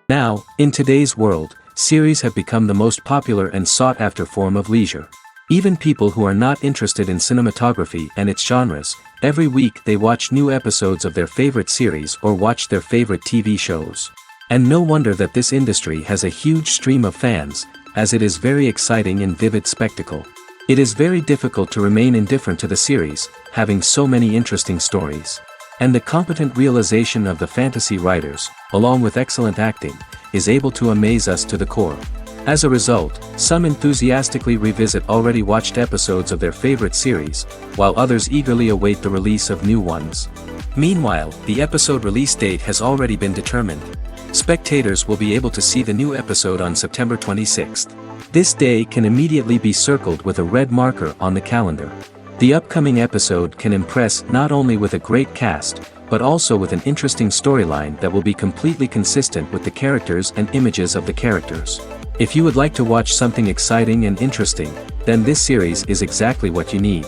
Now, in today's world, series have become the most popular and sought-after form of leisure. Even people who are not interested in cinematography and its genres, every week they watch new episodes of their favorite series or watch their favorite TV shows. And no wonder that this industry has a huge stream of fans, as it is very exciting and vivid spectacle. It is very difficult to remain indifferent to the series, having so many interesting stories. And the competent realization of the fantasy writers, along with excellent acting, is able to amaze us to the core. As a result, some enthusiastically revisit already watched episodes of their favorite series, while others eagerly await the release of new ones. Meanwhile, the episode release date has already been determined. Spectators will be able to see the new episode on September 26th. This day can immediately be circled with a red marker on the calendar. The upcoming episode can impress not only with a great cast, but also with an interesting storyline that will be completely consistent with the characters and images of the characters. If you would like to watch something exciting and interesting, then this series is exactly what you need.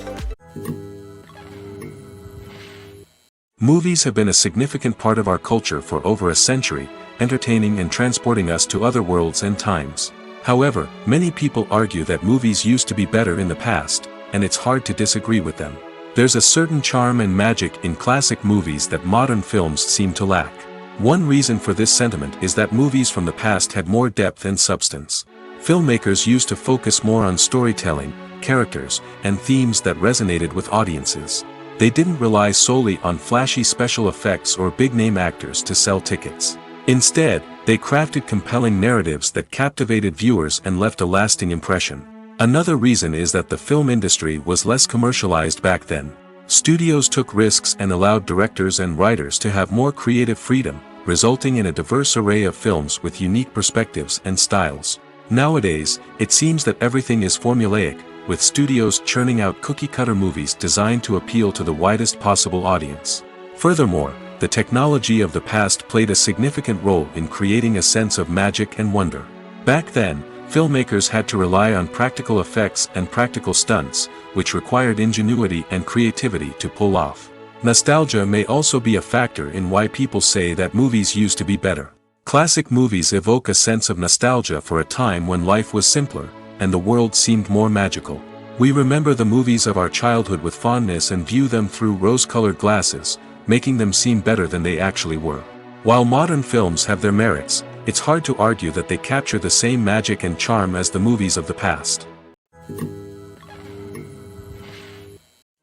Movies have been a significant part of our culture for over a century, entertaining and transporting us to other worlds and times. However, many people argue that movies used to be better in the past, and it's hard to disagree with them. There's a certain charm and magic in classic movies that modern films seem to lack. One reason for this sentiment is that movies from the past had more depth and substance. Filmmakers used to focus more on storytelling, characters, and themes that resonated with audiences. They didn't rely solely on flashy special effects or big-name actors to sell tickets. Instead, they crafted compelling narratives that captivated viewers and left a lasting impression. Another reason is that the film industry was less commercialized back then. Studios took risks and allowed directors and writers to have more creative freedom, resulting in a diverse array of films with unique perspectives and styles. Nowadays, it seems that everything is formulaic, with studios churning out cookie-cutter movies designed to appeal to the widest possible audience. Furthermore, the technology of the past played a significant role in creating a sense of magic and wonder. Back then, filmmakers had to rely on practical effects and practical stunts, which required ingenuity and creativity to pull off. Nostalgia may also be a factor in why people say that movies used to be better. Classic movies evoke a sense of nostalgia for a time when life was simpler, and the world seemed more magical. We remember the movies of our childhood with fondness and view them through rose-colored glasses, making them seem better than they actually were. While modern films have their merits, it's hard to argue that they capture the same magic and charm as the movies of the past.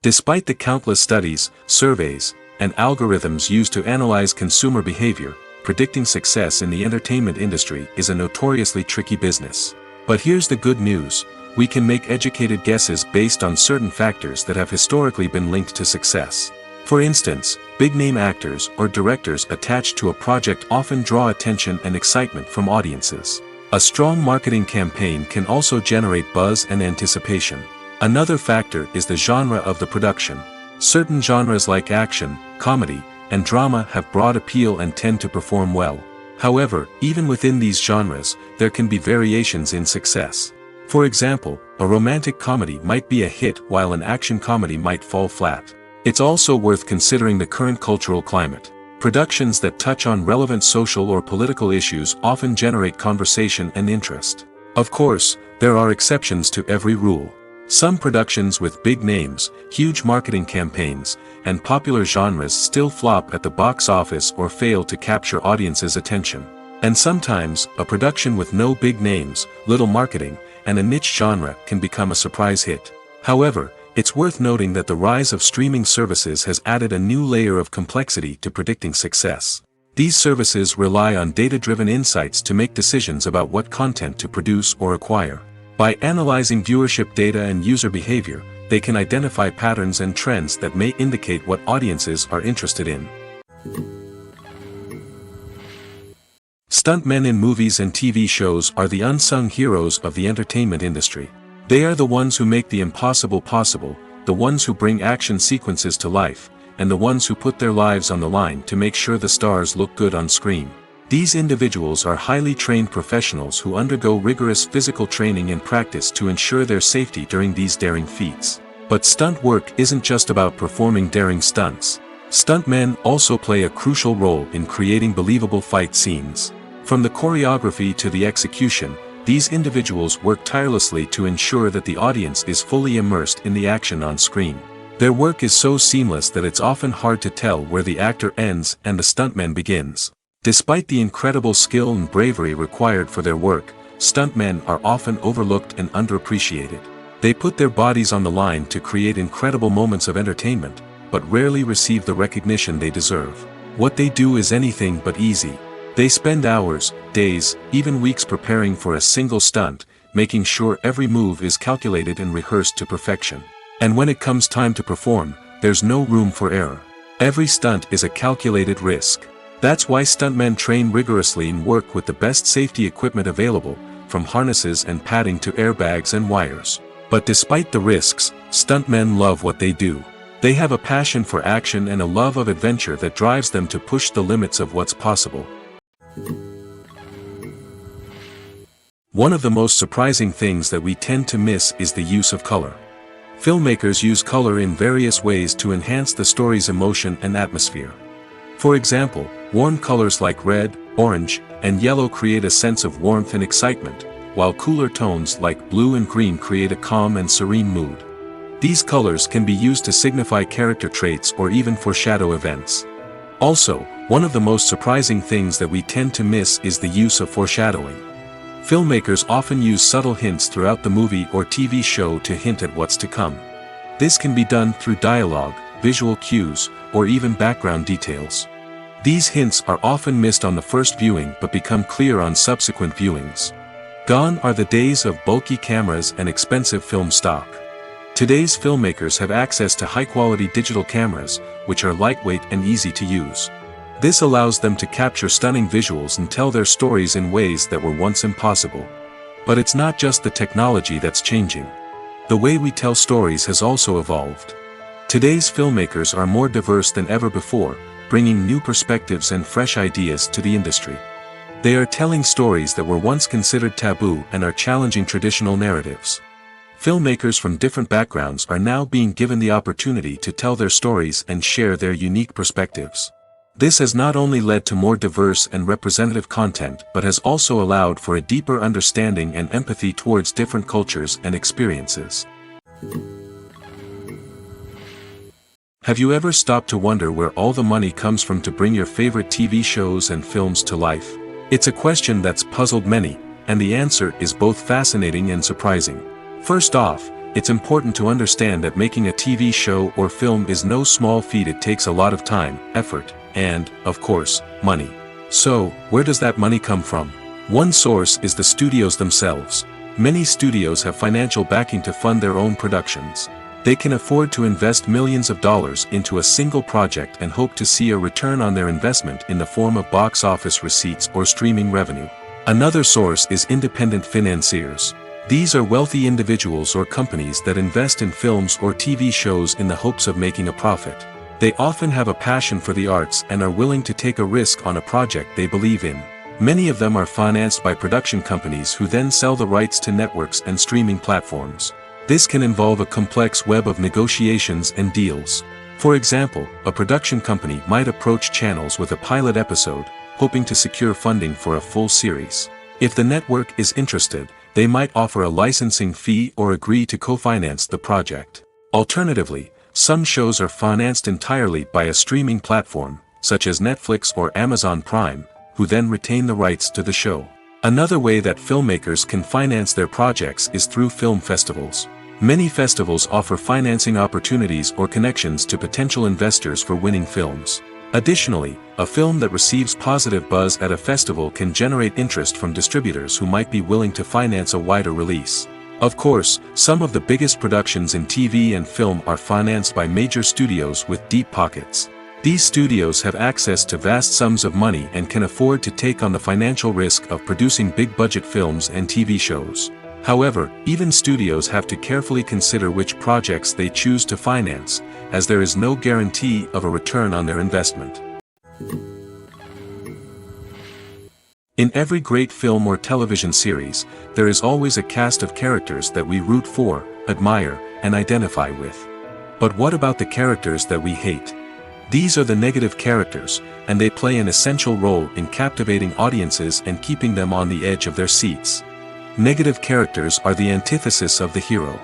Despite the countless studies, surveys, and algorithms used to analyze consumer behavior, predicting success in the entertainment industry is a notoriously tricky business. But here's the good news: we can make educated guesses based on certain factors that have historically been linked to success. For instance, big-name actors or directors attached to a project often draw attention and excitement from audiences. A strong marketing campaign can also generate buzz and anticipation. Another factor is the genre of the production. Certain genres like action, comedy, and drama have broad appeal and tend to perform well. However, even within these genres, there can be variations in success. For example, a romantic comedy might be a hit while an action comedy might fall flat. It's also worth considering the current cultural climate. Productions that touch on relevant social or political issues often generate conversation and interest. Of course, there are exceptions to every rule. Some productions with big names, huge marketing campaigns, and popular genres still flop at the box office or fail to capture audiences' attention. And sometimes, a production with no big names, little marketing, and a niche genre can become a surprise hit. However, it's worth noting that the rise of streaming services has added a new layer of complexity to predicting success. These services rely on data-driven insights to make decisions about what content to produce or acquire. By analyzing viewership data and user behavior, they can identify patterns and trends that may indicate what audiences are interested in. Stuntmen in movies and TV shows are the unsung heroes of the entertainment industry. They are the ones who make the impossible possible, the ones who bring action sequences to life, and the ones who put their lives on the line to make sure the stars look good on screen. These individuals are highly trained professionals who undergo rigorous physical training and practice to ensure their safety during these daring feats. But stunt work isn't just about performing daring stunts. Stuntmen also play a crucial role in creating believable fight scenes. From the choreography to the execution, these individuals work tirelessly to ensure that the audience is fully immersed in the action on screen. Their work is so seamless that it's often hard to tell where the actor ends and the stuntman begins. Despite the incredible skill and bravery required for their work, stuntmen are often overlooked and underappreciated. They put their bodies on the line to create incredible moments of entertainment, but rarely receive the recognition they deserve. What they do is anything but easy. They spend hours, days, even weeks preparing for a single stunt, making sure every move is calculated and rehearsed to perfection. And when it comes time to perform, there's no room for error. Every stunt is a calculated risk. That's why stuntmen train rigorously and work with the best safety equipment available, from harnesses and padding to airbags and wires. But despite the risks, stuntmen love what they do. They have a passion for action and a love of adventure that drives them to push the limits of what's possible. One of the most surprising things that we tend to miss is the use of color. Filmmakers use color in various ways to enhance the story's emotion and atmosphere. For example, warm colors like red, orange, and yellow create a sense of warmth and excitement, while cooler tones like blue and green create a calm and serene mood. These colors can be used to signify character traits or even foreshadow events. Also, one of the most surprising things that we tend to miss is the use of foreshadowing. Filmmakers often use subtle hints throughout the movie or TV show to hint at what's to come. This can be done through dialogue, visual cues, or even background details. These hints are often missed on the first viewing but become clear on subsequent viewings. Gone are the days of bulky cameras and expensive film stock. Today's filmmakers have access to high-quality digital cameras, which are lightweight and easy to use. This allows them to capture stunning visuals and tell their stories in ways that were once impossible. But it's not just the technology that's changing. The way we tell stories has also evolved. Today's filmmakers are more diverse than ever before, bringing new perspectives and fresh ideas to the industry. They are telling stories that were once considered taboo and are challenging traditional narratives. Filmmakers from different backgrounds are now being given the opportunity to tell their stories and share their unique perspectives. This has not only led to more diverse and representative content but has also allowed for a deeper understanding and empathy towards different cultures and experiences. Have you ever stopped to wonder where all the money comes from to bring your favorite TV shows and films to life? It's a question that's puzzled many, and the answer is both fascinating and surprising. First off, it's important to understand that making a TV show or film is no small feat. It takes a lot of time, effort, and, of course, money. So, where does that money come from? One source is the studios themselves. Many studios have financial backing to fund their own productions. They can afford to invest millions of dollars into a single project and hope to see a return on their investment in the form of box office receipts or streaming revenue. Another source is independent financiers. These are wealthy individuals or companies that invest in films or TV shows in the hopes of making a profit. They often have a passion for the arts and are willing to take a risk on a project they believe in. Many of them are financed by production companies who then sell the rights to networks and streaming platforms. This can involve a complex web of negotiations and deals. For example, a production company might approach channels with a pilot episode, hoping to secure funding for a full series. If the network is interested, they might offer a licensing fee or agree to co-finance the project. Alternatively, some shows are financed entirely by a streaming platform, such as Netflix or Amazon Prime, who then retain the rights to the show. Another way that filmmakers can finance their projects is through film festivals. Many festivals offer financing opportunities or connections to potential investors for winning films. Additionally, a film that receives positive buzz at a festival can generate interest from distributors who might be willing to finance a wider release. Of course, some of the biggest productions in TV and film are financed by major studios with deep pockets. These studios have access to vast sums of money and can afford to take on the financial risk of producing big-budget films and TV shows. However, even studios have to carefully consider which projects they choose to finance, as there is no guarantee of a return on their investment. In every great film or television series, there is always a cast of characters that we root for, admire, and identify with. But what about the characters that we hate? These are the negative characters, and they play an essential role in captivating audiences and keeping them on the edge of their seats. Negative characters are the antithesis of the hero.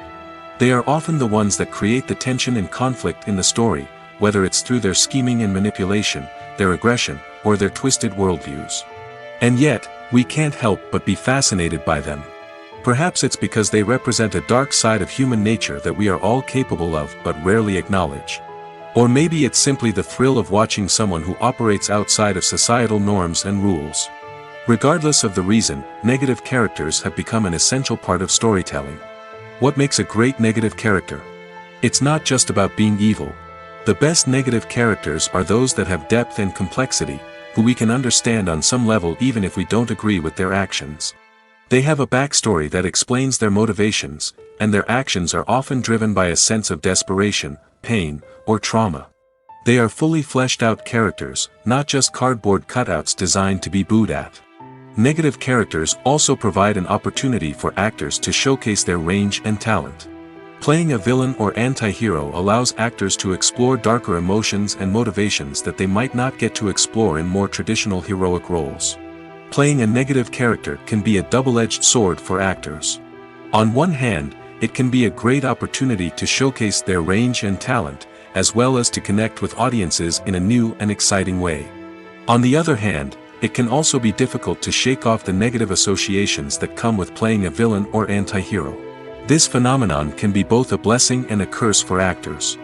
They are often the ones that create the tension and conflict in the story, whether it's through their scheming and manipulation, their aggression, or their twisted worldviews. And yet, we can't help but be fascinated by them. Perhaps it's because they represent a dark side of human nature that we are all capable of but rarely acknowledge. Or maybe it's simply the thrill of watching someone who operates outside of societal norms and rules. Regardless of the reason, negative characters have become an essential part of storytelling. What makes a great negative character? It's not just about being evil. The best negative characters are those that have depth and complexity, who we can understand on some level even if we don't agree with their actions. They have a backstory that explains their motivations, and their actions are often driven by a sense of desperation, pain, or trauma. They are fully fleshed out characters, not just cardboard cutouts designed to be booed at. Negative characters also provide an opportunity for actors to showcase their range and talent. Playing a villain or anti-hero allows actors to explore darker emotions and motivations that they might not get to explore in more traditional heroic roles. Playing a negative character can be a double-edged sword for actors. On one hand, it can be a great opportunity to showcase their range and talent, as well as to connect with audiences in a new and exciting way. On the other hand, it can also be difficult to shake off the negative associations that come with playing a villain or anti-hero. This phenomenon can be both a blessing and a curse for actors.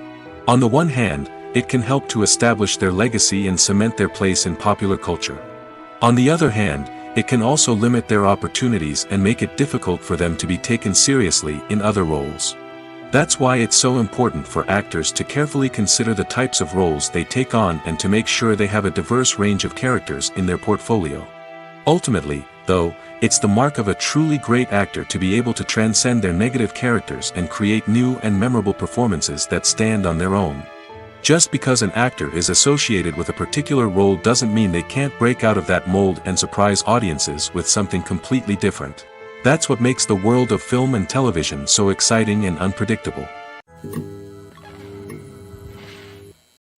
On the one hand, it can help to establish their legacy and cement their place in popular culture. On the other hand, it can also limit their opportunities and make it difficult for them to be taken seriously in other roles. That's why it's so important for actors to carefully consider the types of roles they take on and to make sure they have a diverse range of characters in their portfolio. Ultimately, though, it's the mark of a truly great actor to be able to transcend their negative characters and create new and memorable performances that stand on their own. Just because an actor is associated with a particular role doesn't mean they can't break out of that mold and surprise audiences with something completely different. That's what makes the world of film and television so exciting and unpredictable.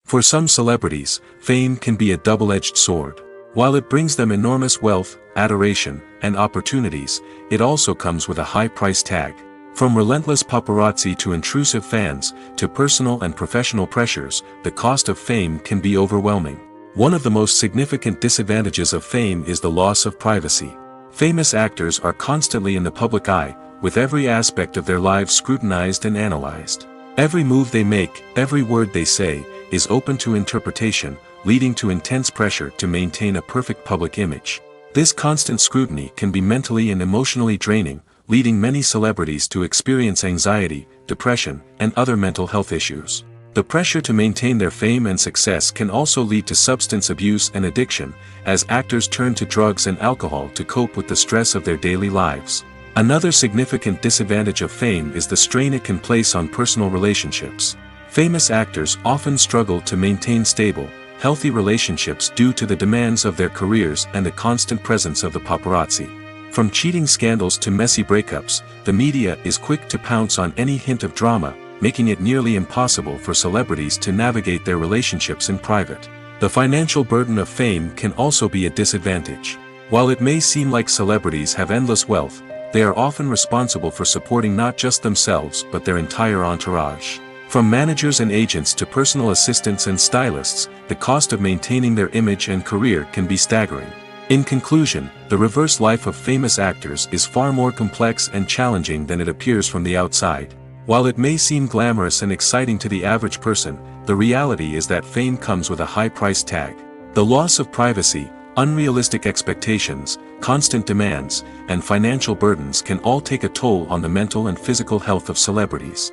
For some celebrities, fame can be a double-edged sword. While it brings them enormous wealth, adoration, and opportunities, it also comes with a high price tag. From relentless paparazzi to intrusive fans, to personal and professional pressures, the cost of fame can be overwhelming. One of the most significant disadvantages of fame is the loss of privacy. Famous actors are constantly in the public eye, with every aspect of their lives scrutinized and analyzed. Every move they make, every word they say, is open to interpretation, leading to intense pressure to maintain a perfect public image. This constant scrutiny can be mentally and emotionally draining, leading many celebrities to experience anxiety, depression, and other mental health issues. The pressure to maintain their fame and success can also lead to substance abuse and addiction, as actors turn to drugs and alcohol to cope with the stress of their daily lives. Another significant disadvantage of fame is the strain it can place on personal relationships. Famous actors often struggle to maintain stable, healthy relationships due to the demands of their careers and the constant presence of the paparazzi. From cheating scandals to messy breakups, the media is quick to pounce on any hint of drama, making it nearly impossible for celebrities to navigate their relationships in private. The financial burden of fame can also be a disadvantage. While it may seem like celebrities have endless wealth, they are often responsible for supporting not just themselves but their entire entourage. From managers and agents to personal assistants and stylists, the cost of maintaining their image and career can be staggering. In conclusion, the reverse life of famous actors is far more complex and challenging than it appears from the outside. While it may seem glamorous and exciting to the average person, the reality is that fame comes with a high price tag. The loss of privacy, unrealistic expectations, constant demands, and financial burdens can all take a toll on the mental and physical health of celebrities.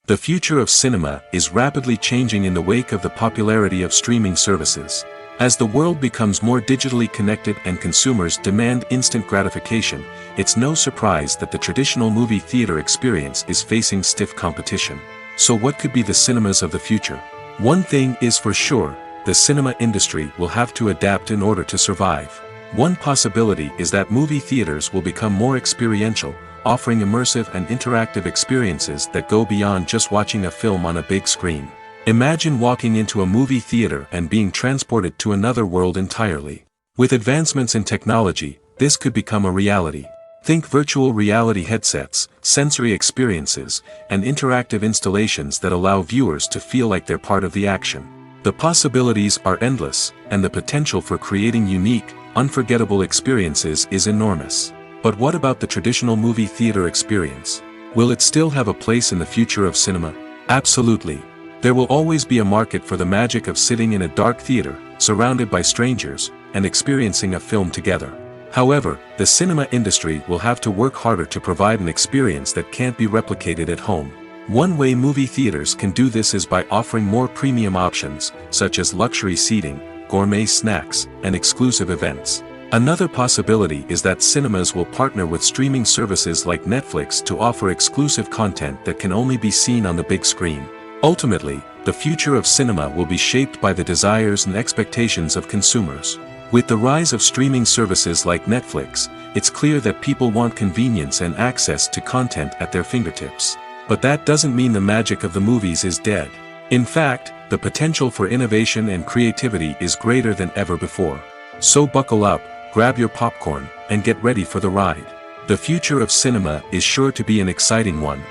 The future of cinema is rapidly changing in the wake of the popularity of streaming services. As the world becomes more digitally connected and consumers demand instant gratification, it's no surprise that the traditional movie theater experience is facing stiff competition. So what could be the cinemas of the future? One thing is for sure, the cinema industry will have to adapt in order to survive. One possibility is that movie theaters will become more experiential, offering immersive and interactive experiences that go beyond just watching a film on a big screen. Imagine walking into a movie theater and being transported to another world entirely. With advancements in technology, this could become a reality. Think virtual reality headsets, sensory experiences, and interactive installations that allow viewers to feel like they're part of the action. The possibilities are endless, and the potential for creating unique, unforgettable experiences is enormous. But what about the traditional movie theater experience? Will it still have a place in the future of cinema? Absolutely. There will always be a market for the magic of sitting in a dark theater, surrounded by strangers, and experiencing a film together. However, the cinema industry will have to work harder to provide an experience that can't be replicated at home. One way movie theaters can do this is by offering more premium options, such as luxury seating, gourmet snacks, and exclusive events. Another possibility is that cinemas will partner with streaming services like Netflix to offer exclusive content that can only be seen on the big screen. Ultimately, the future of cinema will be shaped by the desires and expectations of consumers. With the rise of streaming services like Netflix, it's clear that people want convenience and access to content at their fingertips. But that doesn't mean the magic of the movies is dead. In fact, the potential for innovation and creativity is greater than ever before. So buckle up, grab your popcorn, and get ready for the ride. The future of cinema is sure to be an exciting one.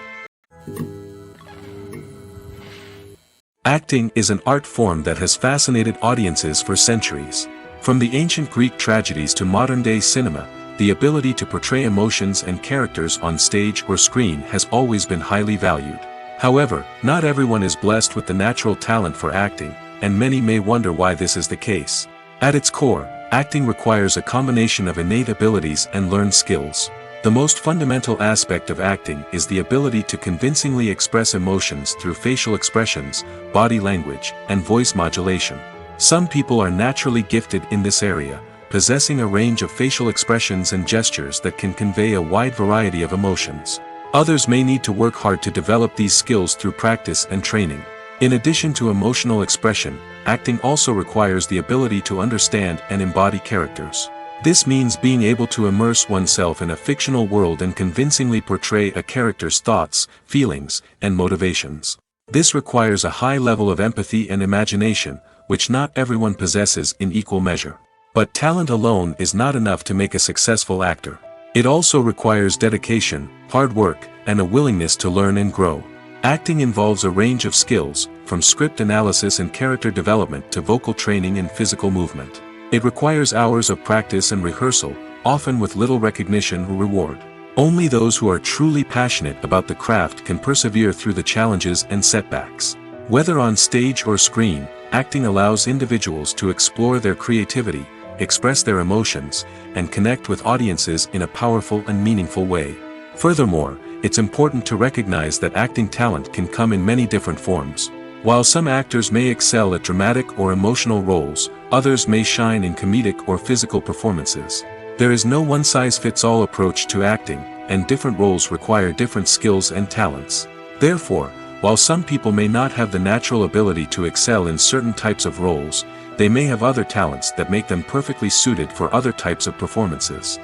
Acting is an art form that has fascinated audiences for centuries. From the ancient Greek tragedies to modern-day cinema, the ability to portray emotions and characters on stage or screen has always been highly valued. However, not everyone is blessed with the natural talent for acting, and many may wonder why this is the case. At its core, acting requires a combination of innate abilities and learned skills. The most fundamental aspect of acting is the ability to convincingly express emotions through facial expressions, body language, and voice modulation. Some people are naturally gifted in this area, possessing a range of facial expressions and gestures that can convey a wide variety of emotions. Others may need to work hard to develop these skills through practice and training. In addition to emotional expression, acting also requires the ability to understand and embody characters. This means being able to immerse oneself in a fictional world and convincingly portray a character's thoughts, feelings, and motivations. This requires a high level of empathy and imagination, which not everyone possesses in equal measure. But talent alone is not enough to make a successful actor. It also requires dedication, hard work, and a willingness to learn and grow. Acting involves a range of skills, from script analysis and character development to vocal training and physical movement. It requires hours of practice and rehearsal, often with little recognition or reward. Only those who are truly passionate about the craft can persevere through the challenges and setbacks. Whether on stage or screen, acting allows individuals to explore their creativity, express their emotions, and connect with audiences in a powerful and meaningful way. Furthermore, it's important to recognize that acting talent can come in many different forms. While some actors may excel at dramatic or emotional roles, others may shine in comedic or physical performances. There is no one-size-fits-all approach to acting, and different roles require different skills and talents. Therefore, while some people may not have the natural ability to excel in certain types of roles, they may have other talents that make them perfectly suited for other types of performances.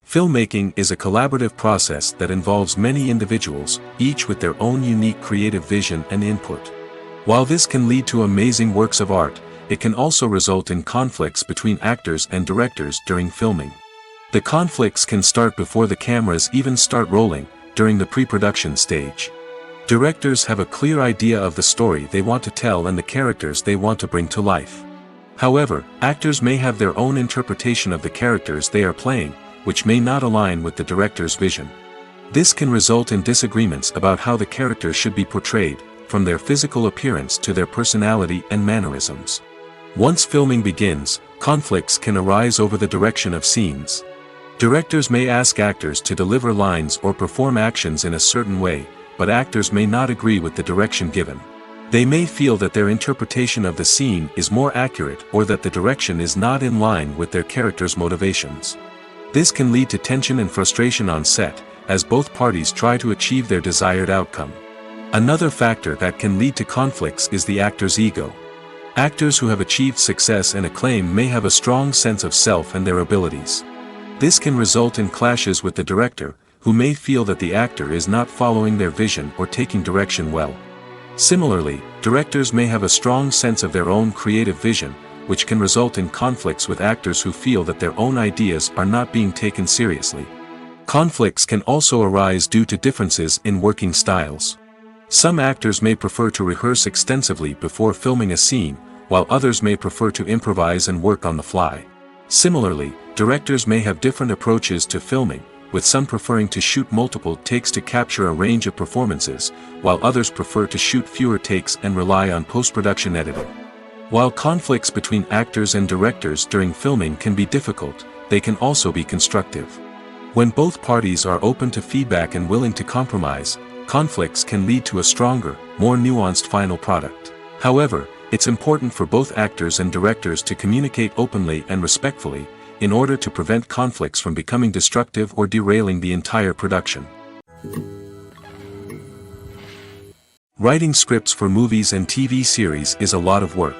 Filmmaking is a collaborative process that involves many individuals, each with their own unique creative vision and input. While this can lead to amazing works of art, it can also result in conflicts between actors and directors during filming. The conflicts can start before the cameras even start rolling, during the pre-production stage. Directors have a clear idea of the story they want to tell and the characters they want to bring to life. However, actors may have their own interpretation of the characters they are playing, which may not align with the director's vision. This can result in disagreements about how the character should be portrayed, from their physical appearance to their personality and mannerisms. Once filming begins, conflicts can arise over the direction of scenes. Directors may ask actors to deliver lines or perform actions in a certain way, but actors may not agree with the direction given. They may feel that their interpretation of the scene is more accurate or that the direction is not in line with their character's motivations. This can lead to tension and frustration on set, as both parties try to achieve their desired outcome. Another factor that can lead to conflicts is the actor's ego. Actors who have achieved success and acclaim may have a strong sense of self and their abilities. This can result in clashes with the director, who may feel that the actor is not following their vision or taking direction well. Similarly, directors may have a strong sense of their own creative vision, which can result in conflicts with actors who feel that their own ideas are not being taken seriously. Conflicts can also arise due to differences in working styles. Some actors may prefer to rehearse extensively before filming a scene, while others may prefer to improvise and work on the fly. Similarly, directors may have different approaches to filming, with some preferring to shoot multiple takes to capture a range of performances, while others prefer to shoot fewer takes and rely on post-production editing. While conflicts between actors and directors during filming can be difficult, they can also be constructive. When both parties are open to feedback and willing to compromise, conflicts can lead to a stronger, more nuanced final product. However, it's important for both actors and directors to communicate openly and respectfully, in order to prevent conflicts from becoming destructive or derailing the entire production. Writing scripts for movies and TV series is a lot of work.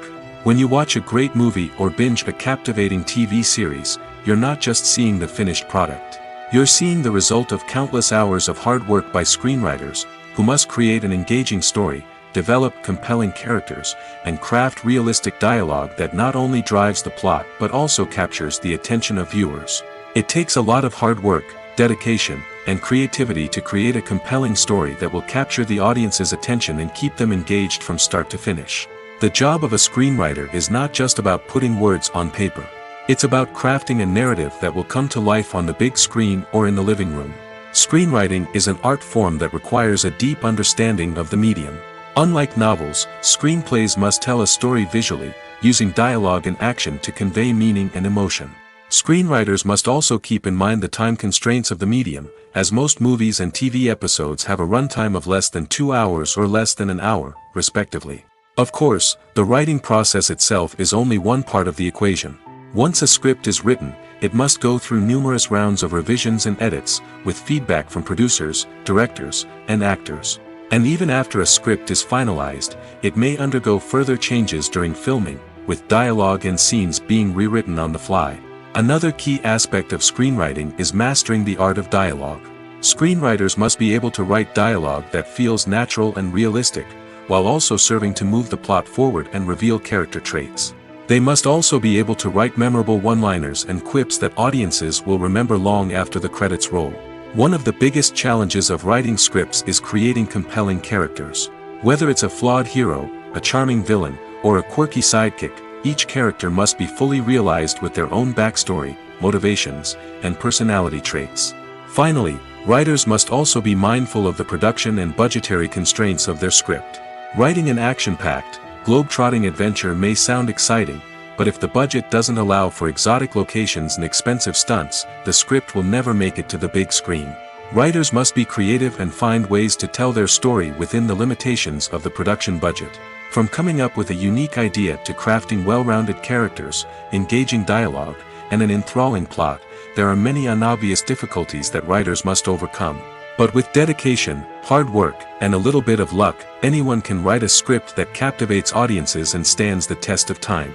When you watch a great movie or binge a captivating TV series, you're not just seeing the finished product. You're seeing the result of countless hours of hard work by screenwriters, who must create an engaging story, develop compelling characters, and craft realistic dialogue that not only drives the plot but also captures the attention of viewers. It takes a lot of hard work, dedication, and creativity to create a compelling story that will capture the audience's attention and keep them engaged from start to finish. The job of a screenwriter is not just about putting words on paper. It's about crafting a narrative that will come to life on the big screen or in the living room. Screenwriting is an art form that requires a deep understanding of the medium. Unlike novels, screenplays must tell a story visually, using dialogue and action to convey meaning and emotion. Screenwriters must also keep in mind the time constraints of the medium, as most movies and TV episodes have a runtime of less than 2 hours or less than an hour, respectively. Of course, the writing process itself is only one part of the equation. Once a script is written, it must go through numerous rounds of revisions and edits, with feedback from producers, directors, and actors. And even after a script is finalized, it may undergo further changes during filming, with dialogue and scenes being rewritten on the fly. Another key aspect of screenwriting is mastering the art of dialogue. Screenwriters must be able to write dialogue that feels natural and realistic, while also serving to move the plot forward and reveal character traits. They must also be able to write memorable one-liners and quips that audiences will remember long after the credits roll. One of the biggest challenges of writing scripts is creating compelling characters. Whether it's a flawed hero, a charming villain, or a quirky sidekick, each character must be fully realized with their own backstory, motivations, and personality traits. Finally, writers must also be mindful of the production and budgetary constraints of their script. Writing an action-packed, globe-trotting adventure may sound exciting, but if the budget doesn't allow for exotic locations and expensive stunts, the script will never make it to the big screen. Writers must be creative and find ways to tell their story within the limitations of the production budget. From coming up with a unique idea to crafting well-rounded characters, engaging dialogue, and an enthralling plot, there are many unobvious difficulties that writers must overcome. But with dedication, hard work, and a little bit of luck, anyone can write a script that captivates audiences and stands the test of time.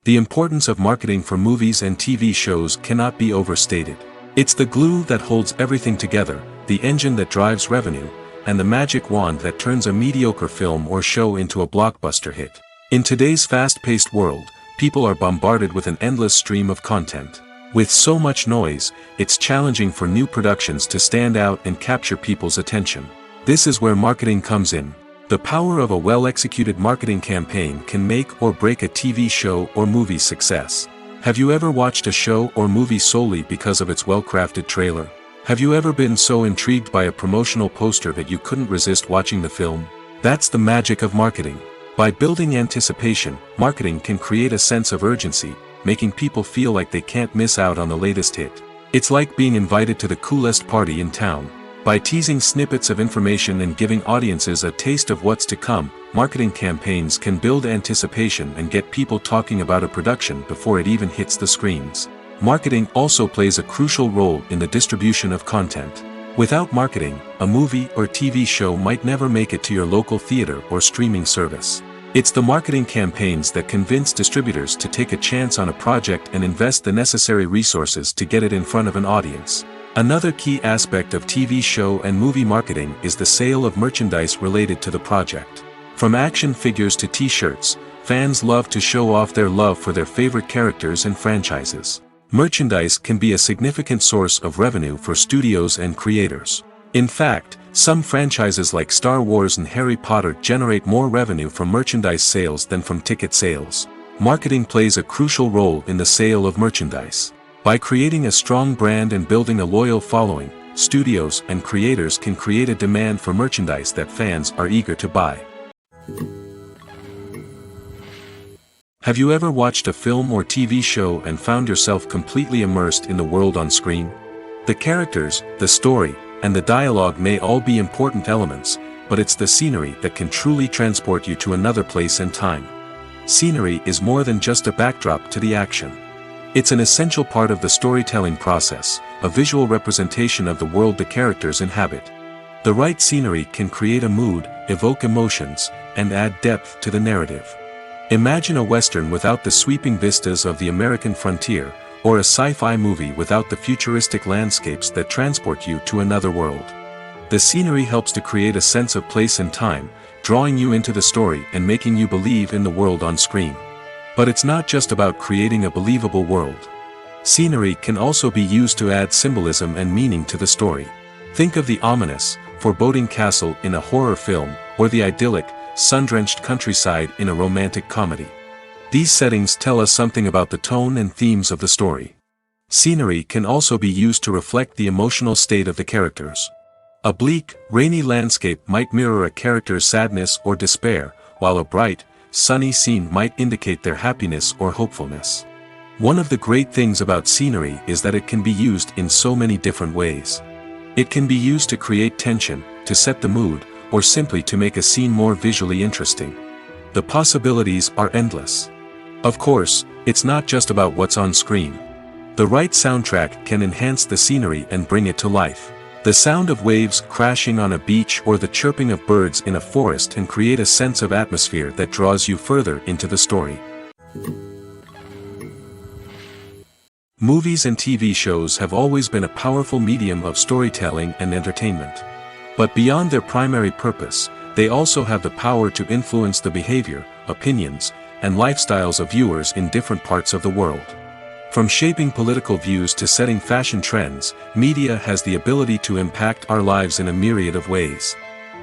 The importance of marketing for movies and TV shows cannot be overstated. It's the glue that holds everything together, the engine that drives revenue, and the magic wand that turns a mediocre film or show into a blockbuster hit. In today's fast-paced world, people are bombarded with an endless stream of content. With so much noise, it's challenging for new productions to stand out and capture people's attention. This is where marketing comes in. The power of a well-executed marketing campaign can make or break a TV show or movie's success. Have you ever watched a show or movie solely because of its well-crafted trailer? Have you ever been so intrigued by a promotional poster that you couldn't resist watching the film? That's the magic of marketing. By building anticipation, marketing can create a sense of urgency, making people feel like they can't miss out on the latest hit. It's like being invited to the coolest party in town. By teasing snippets of information and giving audiences a taste of what's to come, marketing campaigns can build anticipation and get people talking about a production before it even hits the screens. Marketing also plays a crucial role in the distribution of content. Without marketing, a movie or TV show might never make it to your local theater or streaming service. It's the marketing campaigns that convince distributors to take a chance on a project and invest the necessary resources to get it in front of an audience. Another key aspect of TV show and movie marketing is the sale of merchandise related to the project. From action figures to t-shirts, fans love to show off their love for their favorite characters and franchises. Merchandise can be a significant source of revenue for studios and creators. In fact, some franchises like Star Wars and Harry Potter generate more revenue from merchandise sales than from ticket sales. Marketing plays a crucial role in the sale of merchandise. By creating a strong brand and building a loyal following, studios and creators can create a demand for merchandise that fans are eager to buy. Have you ever watched a film or TV show and found yourself completely immersed in the world on screen? The characters, the story, and the dialogue may all be important elements, but it's the scenery that can truly transport you to another place and time. Scenery is more than just a backdrop to the action. It's an essential part of the storytelling process, a visual representation of the world the characters inhabit. The right scenery can create a mood, evoke emotions, and add depth to the narrative. Imagine a Western without the sweeping vistas of the American frontier, or a sci-fi movie without the futuristic landscapes that transport you to another world. The scenery helps to create a sense of place and time, drawing you into the story and making you believe in the world on screen. But it's not just about creating a believable world. Scenery can also be used to add symbolism and meaning to the story. Think of the ominous, foreboding castle in a horror film, or the idyllic, sun-drenched countryside in a romantic comedy. These settings tell us something about the tone and themes of the story. Scenery can also be used to reflect the emotional state of the characters. A bleak, rainy landscape might mirror a character's sadness or despair, while a bright, sunny scene might indicate their happiness or hopefulness. One of the great things about scenery is that it can be used in so many different ways. It can be used to create tension, to set the mood, or simply to make a scene more visually interesting. The possibilities are endless. Of course, it's not just about what's on screen. The right soundtrack can enhance the scenery and bring it to life. The sound of waves crashing on a beach or the chirping of birds in a forest can create a sense of atmosphere that draws you further into the story. Movies and TV shows have always been a powerful medium of storytelling and entertainment. But beyond their primary purpose, they also have the power to influence the behavior, opinions, and lifestyles of viewers in different parts of the world. From shaping political views to setting fashion trends, media has the ability to impact our lives in a myriad of ways.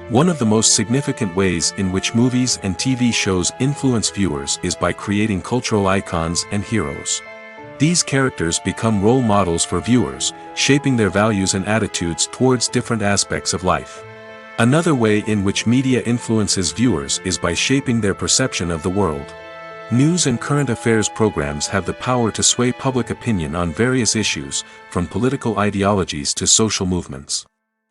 One of the most significant ways in which movies and TV shows influence viewers is by creating cultural icons and heroes. These characters become role models for viewers, shaping their values and attitudes towards different aspects of life. Another way in which media influences viewers is by shaping their perception of the world. News and current affairs programs have the power to sway public opinion on various issues, from political ideologies to social movements.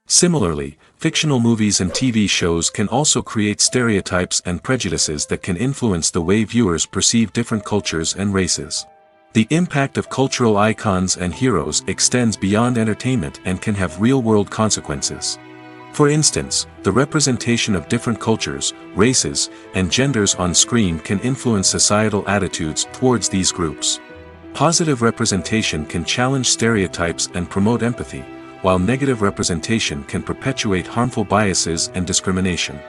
Similarly, fictional movies and TV shows can also create stereotypes and prejudices that can influence the way viewers perceive different cultures and races. The impact of cultural icons and heroes extends beyond entertainment and can have real-world consequences. For instance, the representation of different cultures, races, and genders on screen can influence societal attitudes towards these groups. Positive representation can challenge stereotypes and promote empathy, while negative representation can perpetuate harmful biases and discrimination.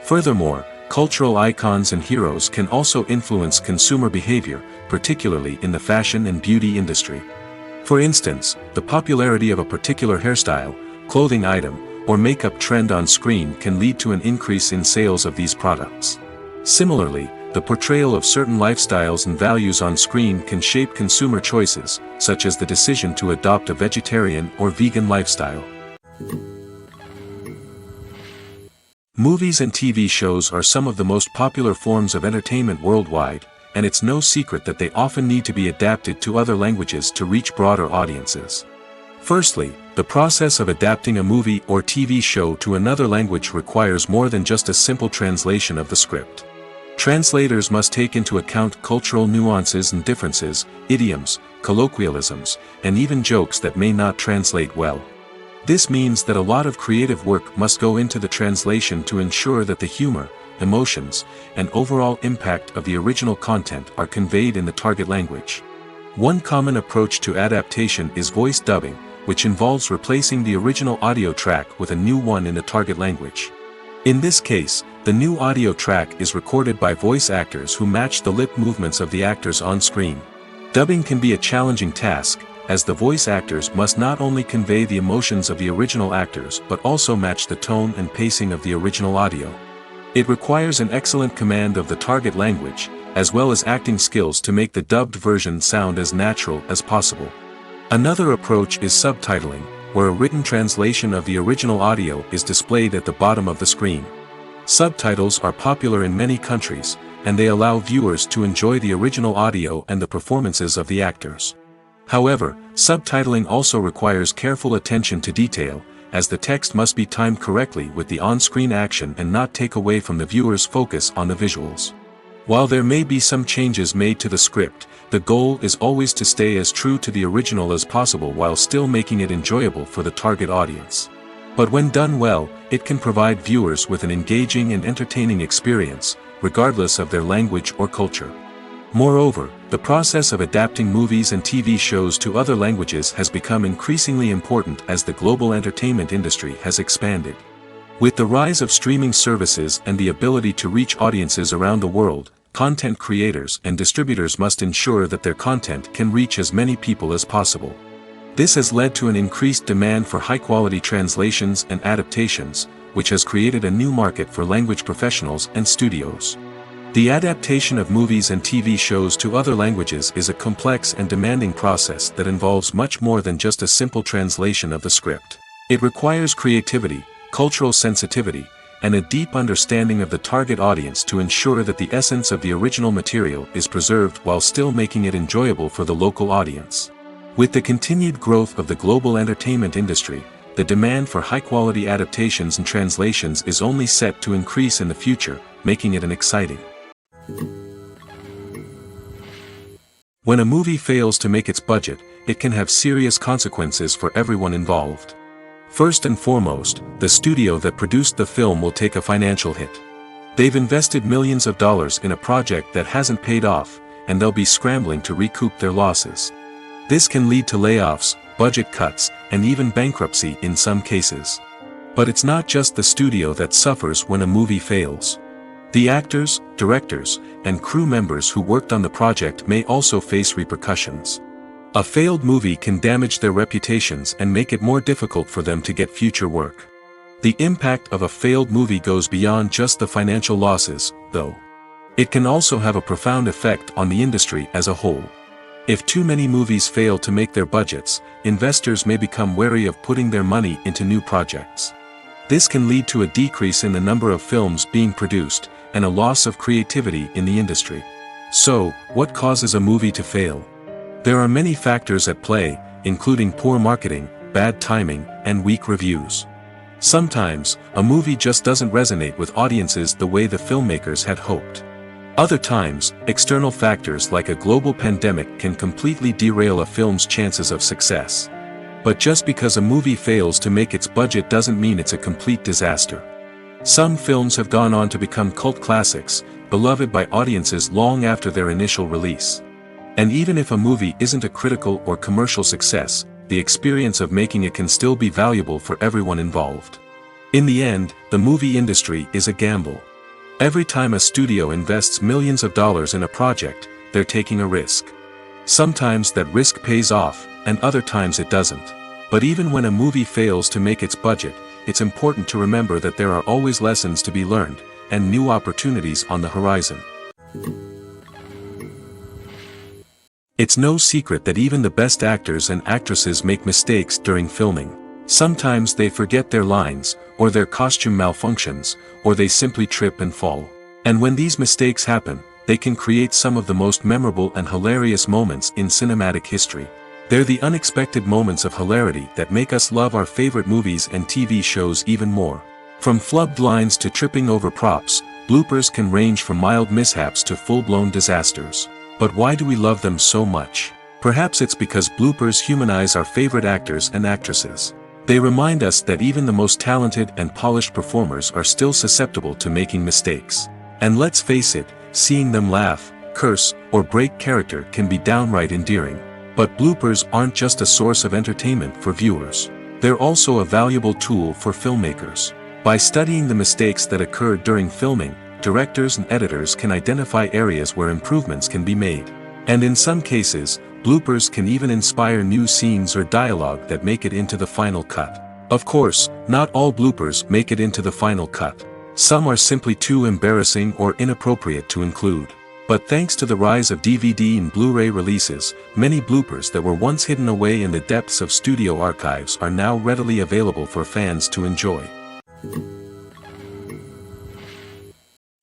Furthermore, cultural icons and heroes can also influence consumer behavior, particularly in the fashion and beauty industry. For instance, the popularity of a particular hairstyle, clothing item, or makeup trend on screen can lead to an increase in sales of these products. Similarly, the portrayal of certain lifestyles and values on screen can shape consumer choices, such as the decision to adopt a vegetarian or vegan lifestyle. Movies and TV shows are some of the most popular forms of entertainment worldwide, and it's no secret that they often need to be adapted to other languages to reach broader audiences. Firstly, the process of adapting a movie or TV show to another language requires more than just a simple translation of the script. Translators must take into account cultural nuances and differences, idioms, colloquialisms, and even jokes that may not translate well. This means that a lot of creative work must go into the translation to ensure that the humor, emotions, and overall impact of the original content are conveyed in the target language. One common approach to adaptation is voice dubbing, which involves replacing the original audio track with a new one in the target language. In this case, the new audio track is recorded by voice actors who match the lip movements of the actors on screen. Dubbing can be a challenging task, as the voice actors must not only convey the emotions of the original actors but also match the tone and pacing of the original audio. It requires an excellent command of the target language, as well as acting skills to make the dubbed version sound as natural as possible. Another approach is subtitling, where a written translation of the original audio is displayed at the bottom of the screen. Subtitles are popular in many countries, and they allow viewers to enjoy the original audio and the performances of the actors. However, subtitling also requires careful attention to detail, as the text must be timed correctly with the on-screen action and not take away from the viewer's focus on the visuals. While there may be some changes made to the script, the goal is always to stay as true to the original as possible while still making it enjoyable for the target audience. But when done well, it can provide viewers with an engaging and entertaining experience, regardless of their language or culture. Moreover, the process of adapting movies and TV shows to other languages has become increasingly important as the global entertainment industry has expanded. With the rise of streaming services and the ability to reach audiences around the world, content creators and distributors must ensure that their content can reach as many people as possible. This has led to an increased demand for high-quality translations and adaptations, which has created a new market for language professionals and studios. The adaptation of movies and TV shows to other languages is a complex and demanding process that involves much more than just a simple translation of the script. It requires creativity, cultural sensitivity, and a deep understanding of the target audience to ensure that the essence of the original material is preserved while still making it enjoyable for the local audience. With the continued growth of the global entertainment industry, the demand for high-quality adaptations and translations is only set to increase in the future, making it an exciting. When a movie fails to make its budget, it can have serious consequences for everyone involved. First and foremost, the studio that produced the film will take a financial hit. They've invested millions of dollars in a project that hasn't paid off, and they'll be scrambling to recoup their losses. This can lead to layoffs, budget cuts, and even bankruptcy in some cases. But it's not just the studio that suffers when a movie fails. The actors, directors, and crew members who worked on the project may also face repercussions. A failed movie can damage their reputations and make it more difficult for them to get future work. The impact of a failed movie goes beyond just the financial losses, though. It can also have a profound effect on the industry as a whole. If too many movies fail to make their budgets, investors may become wary of putting their money into new projects. This can lead to a decrease in the number of films being produced, and a loss of creativity in the industry. So, what causes a movie to fail? There are many factors at play, including poor marketing, bad timing, and weak reviews. Sometimes, a movie just doesn't resonate with audiences the way the filmmakers had hoped. Other times, external factors like a global pandemic can completely derail a film's chances of success. But just because a movie fails to make its budget doesn't mean it's a complete disaster. Some films have gone on to become cult classics, beloved by audiences long after their initial release. And even if a movie isn't a critical or commercial success, the experience of making it can still be valuable for everyone involved. In the end, the movie industry is a gamble. Every time a studio invests millions of dollars in a project, they're taking a risk. Sometimes that risk pays off, and other times it doesn't. But even when a movie fails to make its budget, it's important to remember that there are always lessons to be learned, and new opportunities on the horizon. It's no secret that even the best actors and actresses make mistakes during filming. Sometimes they forget their lines, or their costume malfunctions, or they simply trip and fall. And when these mistakes happen, they can create some of the most memorable and hilarious moments in cinematic history. They're the unexpected moments of hilarity that make us love our favorite movies and TV shows even more. From flubbed lines to tripping over props, bloopers can range from mild mishaps to full-blown disasters. But why do we love them so much? Perhaps it's because bloopers humanize our favorite actors and actresses. They remind us that even the most talented and polished performers are still susceptible to making mistakes. And let's face it, seeing them laugh, curse, or break character can be downright endearing. But bloopers aren't just a source of entertainment for viewers. They're also a valuable tool for filmmakers. By studying the mistakes that occurred during filming, directors and editors can identify areas where improvements can be made. And in some cases, bloopers can even inspire new scenes or dialogue that make it into the final cut. Of course, not all bloopers make it into the final cut. Some are simply too embarrassing or inappropriate to include. But thanks to the rise of DVD and Blu-ray releases, many bloopers that were once hidden away in the depths of studio archives are now readily available for fans to enjoy.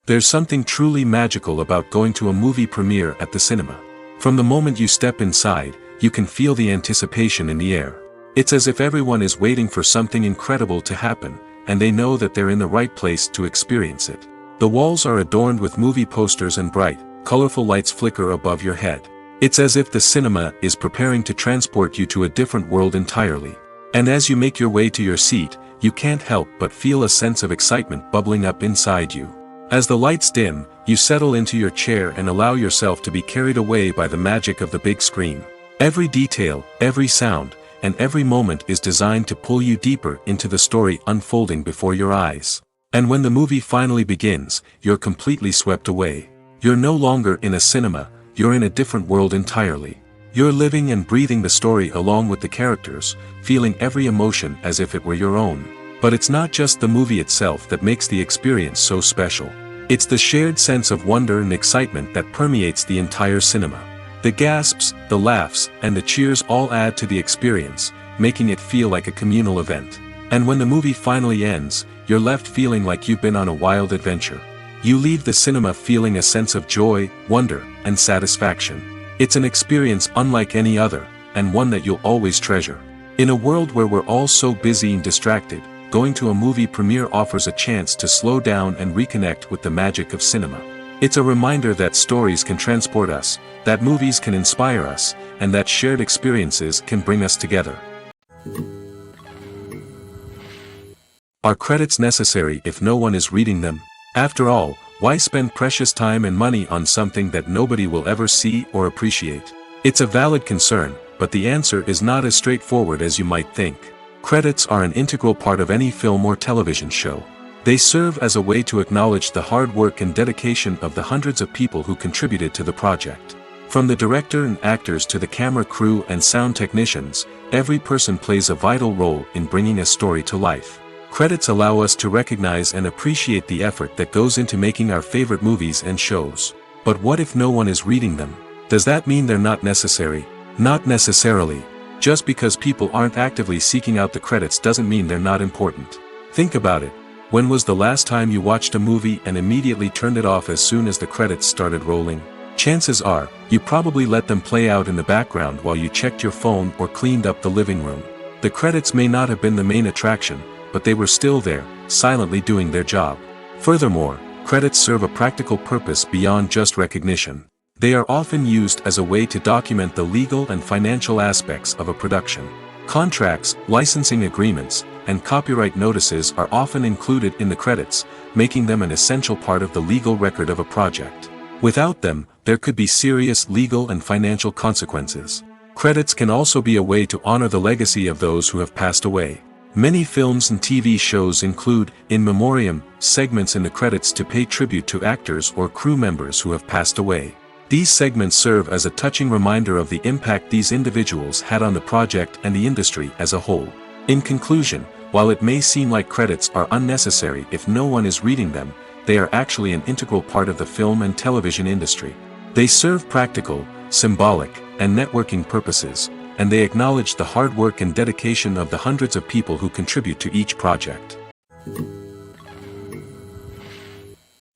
There's something truly magical about going to a movie premiere at the cinema. From the moment you step inside, you can feel the anticipation in the air. It's as if everyone is waiting for something incredible to happen, and they know that they're in the right place to experience it. The walls are adorned with movie posters and bright, colorful lights flicker above your head. It's as if the cinema is preparing to transport you to a different world entirely. And as you make your way to your seat, you can't help but feel a sense of excitement bubbling up inside you. As the lights dim, you settle into your chair and allow yourself to be carried away by the magic of the big screen. Every detail, every sound, and every moment is designed to pull you deeper into the story unfolding before your eyes. And when the movie finally begins, you're completely swept away. You're no longer in a cinema, you're in a different world entirely. You're living and breathing the story along with the characters, feeling every emotion as if it were your own. But it's not just the movie itself that makes the experience so special. It's the shared sense of wonder and excitement that permeates the entire cinema. The gasps, the laughs, and the cheers all add to the experience, making it feel like a communal event. And when the movie finally ends, you're left feeling like you've been on a wild adventure. You leave the cinema feeling a sense of joy, wonder, and satisfaction. It's an experience unlike any other, and one that you'll always treasure. In a world where we're all so busy and distracted, going to a movie premiere offers a chance to slow down and reconnect with the magic of cinema. It's a reminder that stories can transport us, that movies can inspire us, and that shared experiences can bring us together. Are credits necessary if no one is reading them? After all, why spend precious time and money on something that nobody will ever see or appreciate? It's a valid concern, but the answer is not as straightforward as you might think. Credits are an integral part of any film or television show. They serve as a way to acknowledge the hard work and dedication of the hundreds of people who contributed to the project. From the director and actors to the camera crew and sound technicians, every person plays a vital role in bringing a story to life. Credits allow us to recognize and appreciate the effort that goes into making our favorite movies and shows. But what if no one is reading them? Does that mean they're not necessary? Not necessarily. Just because people aren't actively seeking out the credits doesn't mean they're not important. Think about it. When was the last time you watched a movie and immediately turned it off as soon as the credits started rolling? Chances are, you probably let them play out in the background while you checked your phone or cleaned up the living room. The credits may not have been the main attraction, but they were still there, silently doing their job. Furthermore, credits serve a practical purpose beyond just recognition. They are often used as a way to document the legal and financial aspects of a production. Contracts, licensing agreements, and copyright notices are often included in the credits, making them an essential part of the legal record of a project. Without them, there could be serious legal and financial consequences. Credits can also be a way to honor the legacy of those who have passed away. Many films and TV shows include, in memoriam, segments in the credits to pay tribute to actors or crew members who have passed away. These segments serve as a touching reminder of the impact these individuals had on the project and the industry as a whole. In conclusion, while it may seem like credits are unnecessary if no one is reading them, they are actually an integral part of the film and television industry. They serve practical, symbolic, and networking purposes, and they acknowledge the hard work and dedication of the hundreds of people who contribute to each project.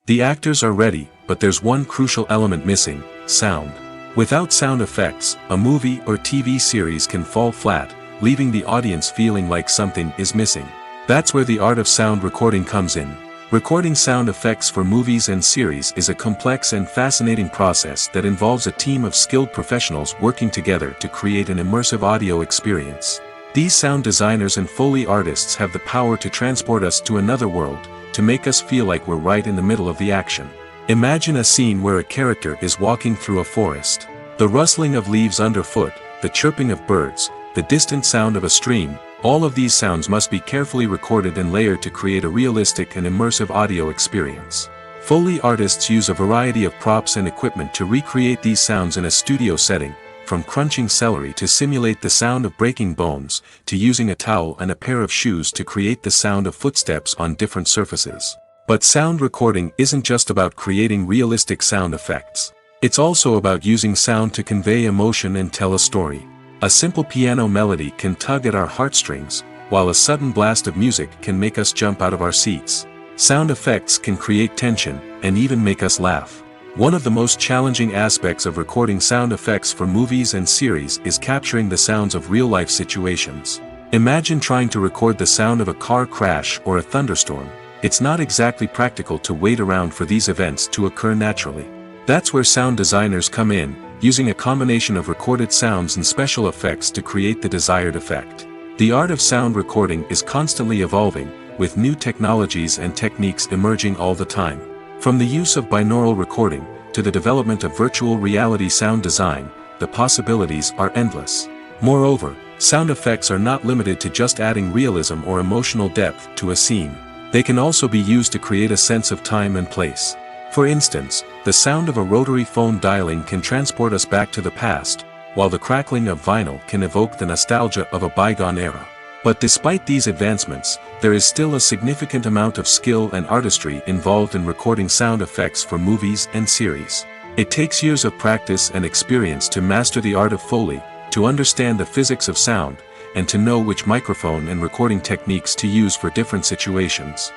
The actors are ready, but there's one crucial element missing: sound. Without sound effects, a movie or TV series can fall flat, leaving the audience feeling like something is missing. That's where the art of sound recording comes in. Recording sound effects for movies and series is a complex and fascinating process that involves a team of skilled professionals working together to create an immersive audio experience. These sound designers and Foley artists have the power to transport us to another world, to make us feel like we're right in the middle of the action. Imagine a scene where a character is walking through a forest. The rustling of leaves underfoot, the chirping of birds, the distant sound of a stream, all of these sounds must be carefully recorded and layered to create a realistic and immersive audio experience. Foley artists use a variety of props and equipment to recreate these sounds in a studio setting, from crunching celery to simulate the sound of breaking bones, to using a towel and a pair of shoes to create the sound of footsteps on different surfaces. But sound recording isn't just about creating realistic sound effects. It's also about using sound to convey emotion and tell a story. A simple piano melody can tug at our heartstrings, while a sudden blast of music can make us jump out of our seats. Sound effects can create tension, and even make us laugh. One of the most challenging aspects of recording sound effects for movies and series is capturing the sounds of real-life situations. Imagine trying to record the sound of a car crash or a thunderstorm. It's not exactly practical to wait around for these events to occur naturally. That's where sound designers come in, using a combination of recorded sounds and special effects to create the desired effect. The art of sound recording is constantly evolving, with new technologies and techniques emerging all the time. From the use of binaural recording, to the development of virtual reality sound design, the possibilities are endless. Moreover, sound effects are not limited to just adding realism or emotional depth to a scene. They can also be used to create a sense of time and place. For instance, the sound of a rotary phone dialing can transport us back to the past, while the crackling of vinyl can evoke the nostalgia of a bygone era. But despite these advancements, there is still a significant amount of skill and artistry involved in recording sound effects for movies and series. It takes years of practice and experience to master the art of Foley, to understand the physics of sound, and to know which microphone and recording techniques to use for different situations.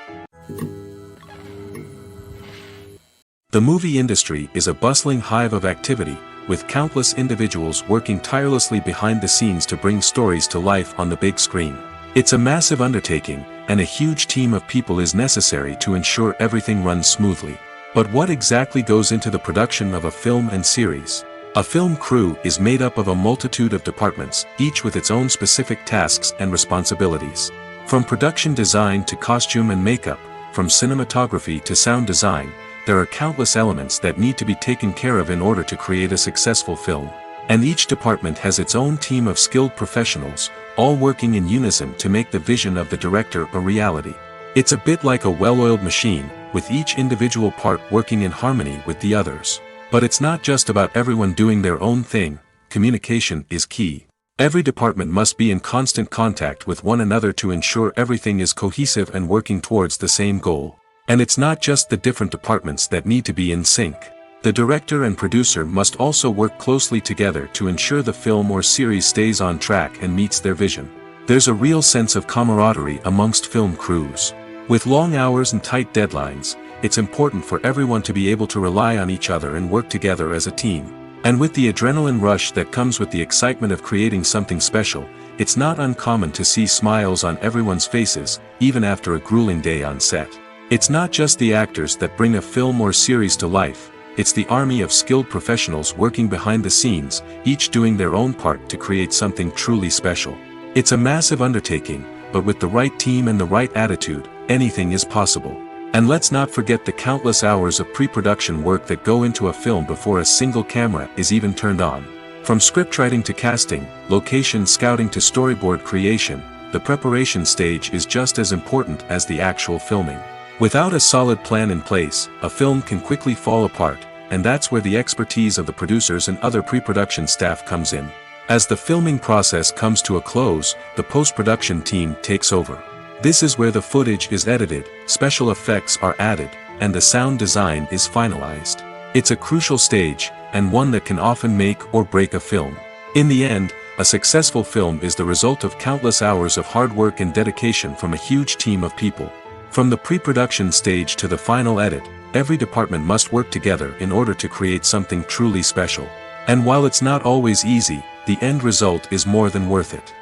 The movie industry is a bustling hive of activity, with countless individuals working tirelessly behind the scenes to bring stories to life on the big screen. It's a massive undertaking, and a huge team of people is necessary to ensure everything runs smoothly. But what exactly goes into the production of a film and series? A film crew is made up of a multitude of departments, each with its own specific tasks and responsibilities. From production design to costume and makeup, from cinematography to sound design, there are countless elements that need to be taken care of in order to create a successful film. And each department has its own team of skilled professionals, all working in unison to make the vision of the director a reality. It's a bit like a well-oiled machine, with each individual part working in harmony with the others. But it's not just about everyone doing their own thing. Communication is key. Every department must be in constant contact with one another to ensure everything is cohesive and working towards the same goal. And it's not just the different departments that need to be in sync. The director and producer must also work closely together to ensure the film or series stays on track and meets their vision. There's a real sense of camaraderie amongst film crews. With long hours and tight deadlines, it's important for everyone to be able to rely on each other and work together as a team. And with the adrenaline rush that comes with the excitement of creating something special, it's not uncommon to see smiles on everyone's faces, even after a grueling day on set. It's not just the actors that bring a film or series to life, it's the army of skilled professionals working behind the scenes, each doing their own part to create something truly special. It's a massive undertaking, but with the right team and the right attitude, anything is possible. And let's not forget the countless hours of pre-production work that go into a film before a single camera is even turned on. From scriptwriting to casting, location scouting to storyboard creation, the preparation stage is just as important as the actual filming. Without a solid plan in place, a film can quickly fall apart, and that's where the expertise of the producers and other pre-production staff comes in. As the filming process comes to a close, the post-production team takes over. This is where the footage is edited, special effects are added, and the sound design is finalized. It's a crucial stage, and one that can often make or break a film. In the end, a successful film is the result of countless hours of hard work and dedication from a huge team of people. From the pre-production stage to the final edit, every department must work together in order to create something truly special. And while it's not always easy, the end result is more than worth it.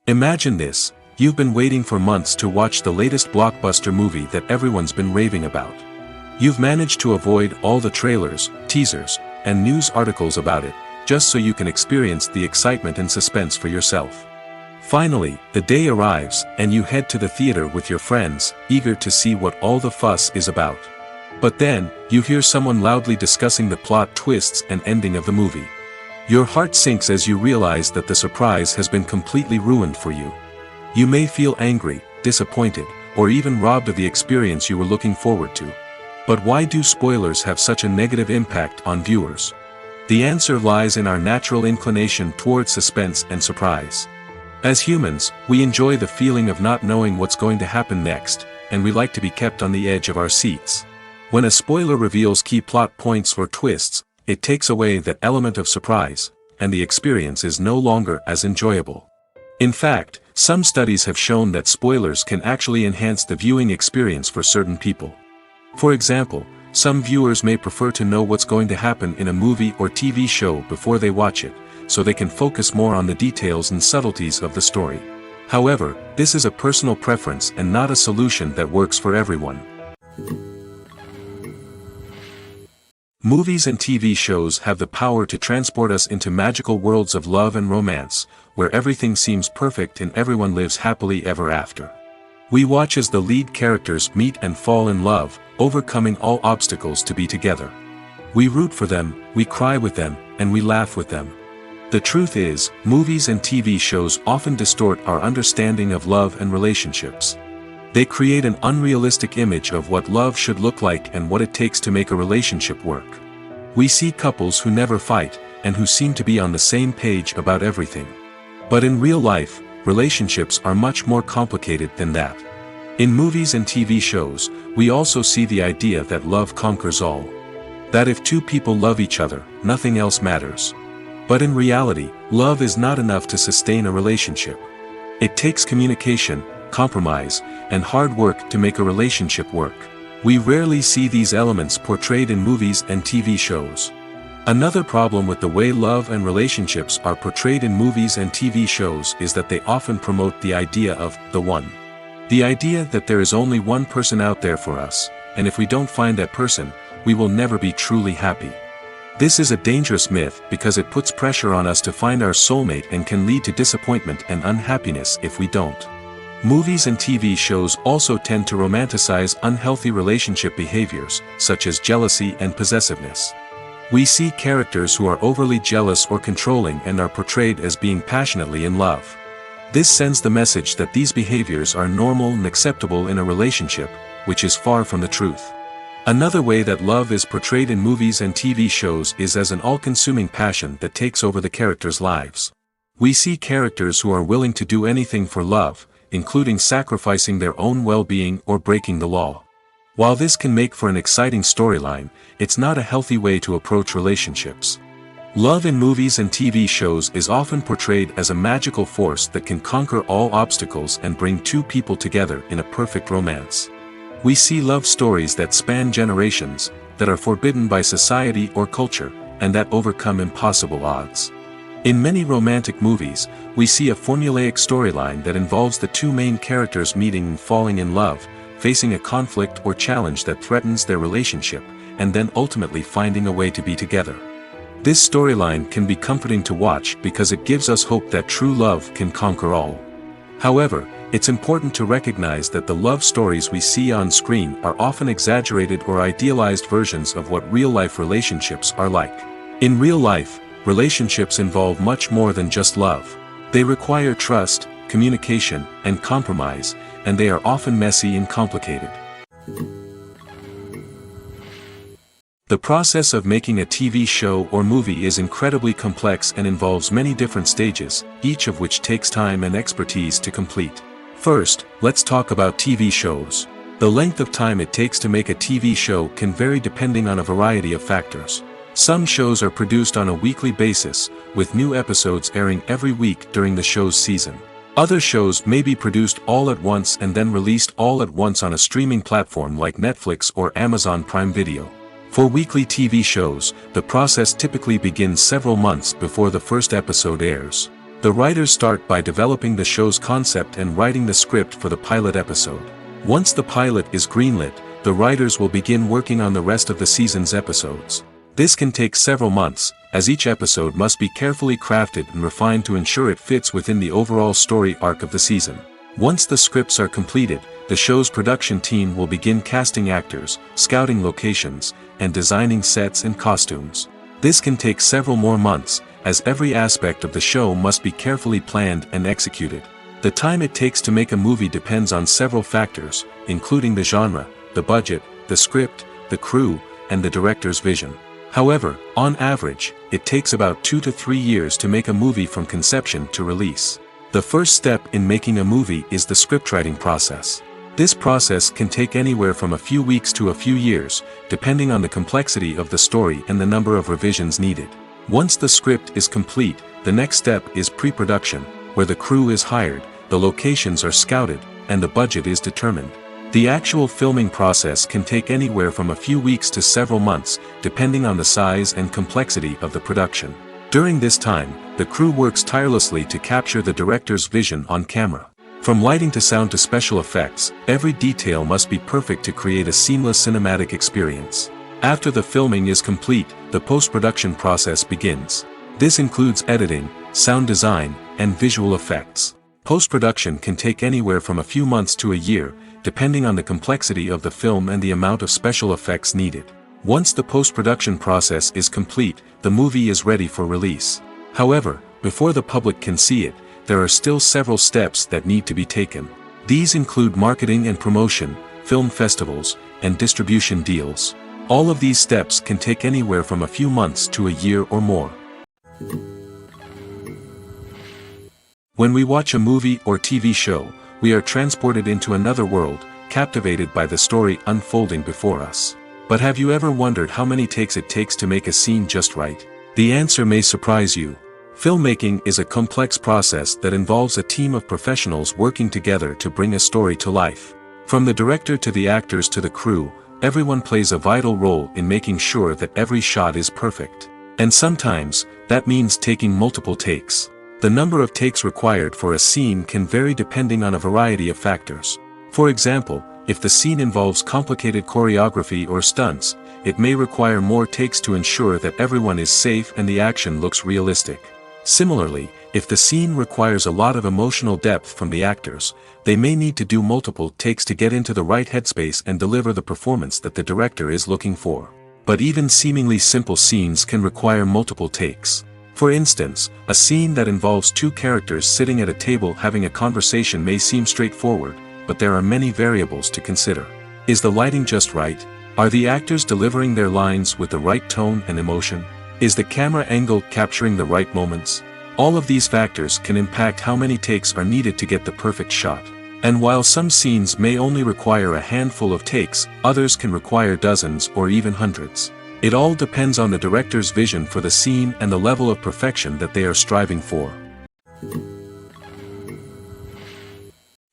Imagine this, you've been waiting for months to watch the latest blockbuster movie that everyone's been raving about. You've managed to avoid all the trailers, teasers, and news articles about it, just so you can experience the excitement and suspense for yourself. Finally, the day arrives, and you head to the theater with your friends, eager to see what all the fuss is about. But then, you hear someone loudly discussing the plot twists and ending of the movie. Your heart sinks as you realize that the surprise has been completely ruined for you. You may feel angry, disappointed, or even robbed of the experience you were looking forward to. But why do spoilers have such a negative impact on viewers? The answer lies in our natural inclination towards suspense and surprise. As humans, we enjoy the feeling of not knowing what's going to happen next, and we like to be kept on the edge of our seats. When a spoiler reveals key plot points or twists, it takes away that element of surprise, and the experience is no longer as enjoyable. In fact, some studies have shown that spoilers can actually enhance the viewing experience for certain people. For example, some viewers may prefer to know what's going to happen in a movie or TV show before they watch it, so they can focus more on the details and subtleties of the story. However, this is a personal preference and not a solution that works for everyone. Movies and TV shows have the power to transport us into magical worlds of love and romance, where everything seems perfect and everyone lives happily ever after. We watch as the lead characters meet and fall in love, overcoming all obstacles to be together. We root for them, we cry with them, and we laugh with them. The truth is, movies and TV shows often distort our understanding of love and relationships. They create an unrealistic image of what love should look like and what it takes to make a relationship work. We see couples who never fight, and who seem to be on the same page about everything. But in real life, relationships are much more complicated than that. In movies and TV shows, we also see the idea that love conquers all. That if two people love each other, nothing else matters. But in reality, love is not enough to sustain a relationship. It takes communication, compromise, and hard work to make a relationship work. We rarely see these elements portrayed in movies and TV shows. Another problem with the way love and relationships are portrayed in movies and TV shows is that they often promote the idea of the one. The idea that there is only one person out there for us, and if we don't find that person, we will never be truly happy. This is a dangerous myth because it puts pressure on us to find our soulmate and can lead to disappointment and unhappiness if we don't. Movies and TV shows also tend to romanticize unhealthy relationship behaviors, such as jealousy and possessiveness. We see characters who are overly jealous or controlling and are portrayed as being passionately in love. This sends the message that these behaviors are normal and acceptable in a relationship, which is far from the truth. Another way that love is portrayed in movies and TV shows is as an all-consuming passion that takes over the characters' lives. We see characters who are willing to do anything for love, including sacrificing their own well-being or breaking the law. While this can make for an exciting storyline, it's not a healthy way to approach relationships. Love in movies and TV shows is often portrayed as a magical force that can conquer all obstacles and bring two people together in a perfect romance. We see love stories that span generations, that are forbidden by society or culture, and that overcome impossible odds. In many romantic movies, we see a formulaic storyline that involves the two main characters meeting and falling in love, facing a conflict or challenge that threatens their relationship, and then ultimately finding a way to be together. This storyline can be comforting to watch because it gives us hope that true love can conquer all. However, it's important to recognize that the love stories we see on screen are often exaggerated or idealized versions of what real-life relationships are like. In real life, relationships involve much more than just love. They require trust, communication, and compromise, and they are often messy and complicated. The process of making a TV show or movie is incredibly complex and involves many different stages, each of which takes time and expertise to complete. First, let's talk about TV shows. The length of time it takes to make a TV show can vary depending on a variety of factors. Some shows are produced on a weekly basis, with new episodes airing every week during the show's season. Other shows may be produced all at once and then released all at once on a streaming platform like Netflix or Amazon Prime Video. For weekly TV shows, the process typically begins several months before the first episode airs. The writers start by developing the show's concept and writing the script for the pilot episode. Once the pilot is greenlit, the writers will begin working on the rest of the season's episodes. This can take several months, as each episode must be carefully crafted and refined to ensure it fits within the overall story arc of the season. Once the scripts are completed, the show's production team will begin casting actors, scouting locations, and designing sets and costumes. This can take several more months, as every aspect of the show must be carefully planned and executed. The time it takes to make a movie depends on several factors, including the genre, the budget, the script, the crew, and the director's vision. However, on average, it takes about 2 to 3 years to make a movie from conception to release. The first step in making a movie is the scriptwriting process. This process can take anywhere from a few weeks to a few years, depending on the complexity of the story and the number of revisions needed. Once the script is complete, the next step is pre-production, where the crew is hired, the locations are scouted, and the budget is determined. The actual filming process can take anywhere from a few weeks to several months, depending on the size and complexity of the production. During this time, the crew works tirelessly to capture the director's vision on camera. From lighting to sound to special effects, every detail must be perfect to create a seamless cinematic experience. After the filming is complete, the post-production process begins. This includes editing, sound design, and visual effects. Post-production can take anywhere from a few months to a year, depending on the complexity of the film and the amount of special effects needed. Once the post-production process is complete, the movie is ready for release. However, before the public can see it, there are still several steps that need to be taken. These include marketing and promotion, film festivals, and distribution deals. All of these steps can take anywhere from a few months to a year or more. When we watch a movie or TV show, we are transported into another world, captivated by the story unfolding before us. But have you ever wondered how many takes it takes to make a scene just right? The answer may surprise you. Filmmaking is a complex process that involves a team of professionals working together to bring a story to life. From the director to the actors to the crew, everyone plays a vital role in making sure that every shot is perfect. And sometimes, that means taking multiple takes. The number of takes required for a scene can vary depending on a variety of factors. For example, if the scene involves complicated choreography or stunts, it may require more takes to ensure that everyone is safe and the action looks realistic. Similarly, if the scene requires a lot of emotional depth from the actors, they may need to do multiple takes to get into the right headspace and deliver the performance that the director is looking for. But even seemingly simple scenes can require multiple takes. For instance, a scene that involves two characters sitting at a table having a conversation may seem straightforward, but there are many variables to consider. Is the lighting just right? Are the actors delivering their lines with the right tone and emotion? Is the camera angle capturing the right moments? All of these factors can impact how many takes are needed to get the perfect shot. And while some scenes may only require a handful of takes, others can require dozens or even hundreds. It all depends on the director's vision for the scene and the level of perfection that they are striving for.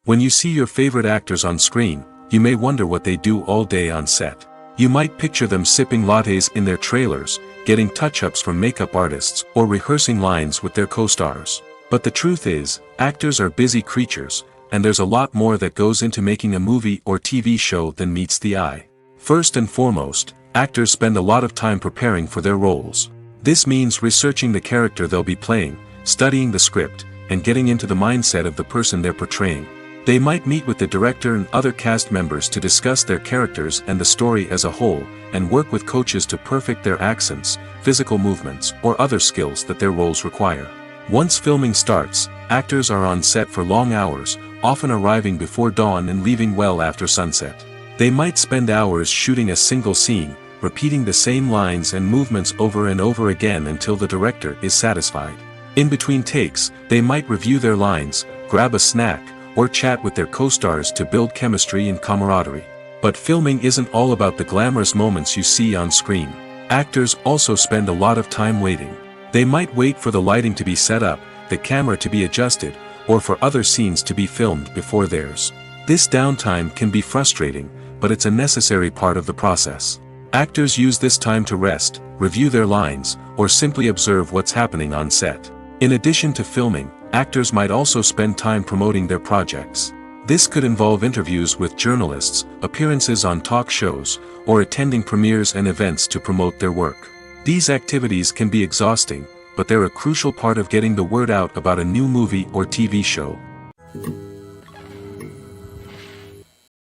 When you see your favorite actors on screen, you may wonder what they do all day on set. You might picture them sipping lattes in their trailers, getting touch-ups from makeup artists, or rehearsing lines with their co-stars. But the truth is, actors are busy creatures, and there's a lot more that goes into making a movie or TV show than meets the eye. First and foremost, actors spend a lot of time preparing for their roles. This means researching the character they'll be playing, studying the script, and getting into the mindset of the person they're portraying. They might meet with the director and other cast members to discuss their characters and the story as a whole, and work with coaches to perfect their accents, physical movements, or other skills that their roles require. Once filming starts, actors are on set for long hours, often arriving before dawn and leaving well after sunset. They might spend hours shooting a single scene, repeating the same lines and movements over and over again until the director is satisfied. In between takes, they might review their lines, grab a snack, or chat with their co-stars to build chemistry and camaraderie. But filming isn't all about the glamorous moments you see on screen. Actors also spend a lot of time waiting. They might wait for the lighting to be set up, the camera to be adjusted, or for other scenes to be filmed before theirs. This downtime can be frustrating, but it's a necessary part of the process. Actors use this time to rest, review their lines, or simply observe what's happening on set. In addition to filming, actors might also spend time promoting their projects. This could involve interviews with journalists, appearances on talk shows, or attending premieres and events to promote their work. These activities can be exhausting, but they're a crucial part of getting the word out about a new movie or TV show.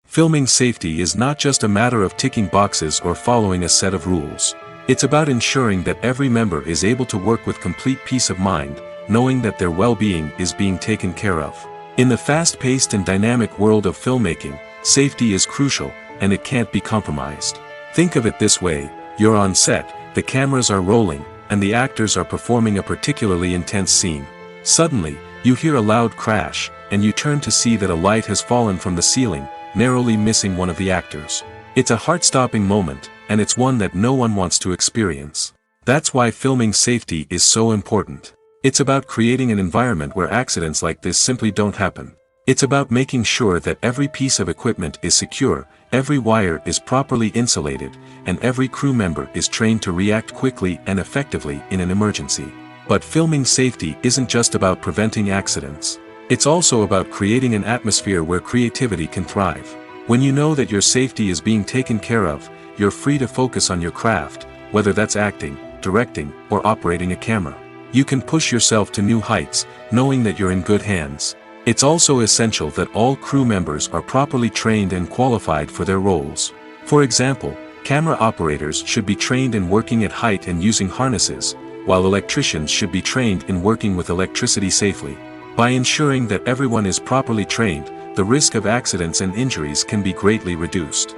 Filming safety is not just a matter of ticking boxes or following a set of rules. It's about ensuring that every member is able to work with complete peace of mind, knowing that their well-being is being taken care of. In the fast-paced and dynamic world of filmmaking, safety is crucial, and it can't be compromised. Think of it this way: you're on set, the cameras are rolling, and the actors are performing a particularly intense scene. Suddenly, you hear a loud crash, and you turn to see that a light has fallen from the ceiling, narrowly missing one of the actors. It's a heart-stopping moment, and it's one that no one wants to experience. That's why filming safety is so important. It's about creating an environment where accidents like this simply don't happen. It's about making sure that every piece of equipment is secure, every wire is properly insulated, and every crew member is trained to react quickly and effectively in an emergency. But filming safety isn't just about preventing accidents. It's also about creating an atmosphere where creativity can thrive. When you know that your safety is being taken care of, you're free to focus on your craft, whether that's acting, directing, or operating a camera. You can push yourself to new heights, knowing that you're in good hands. It's also essential that all crew members are properly trained and qualified for their roles. For example, camera operators should be trained in working at height and using harnesses, while electricians should be trained in working with electricity safely. By ensuring that everyone is properly trained, the risk of accidents and injuries can be greatly reduced.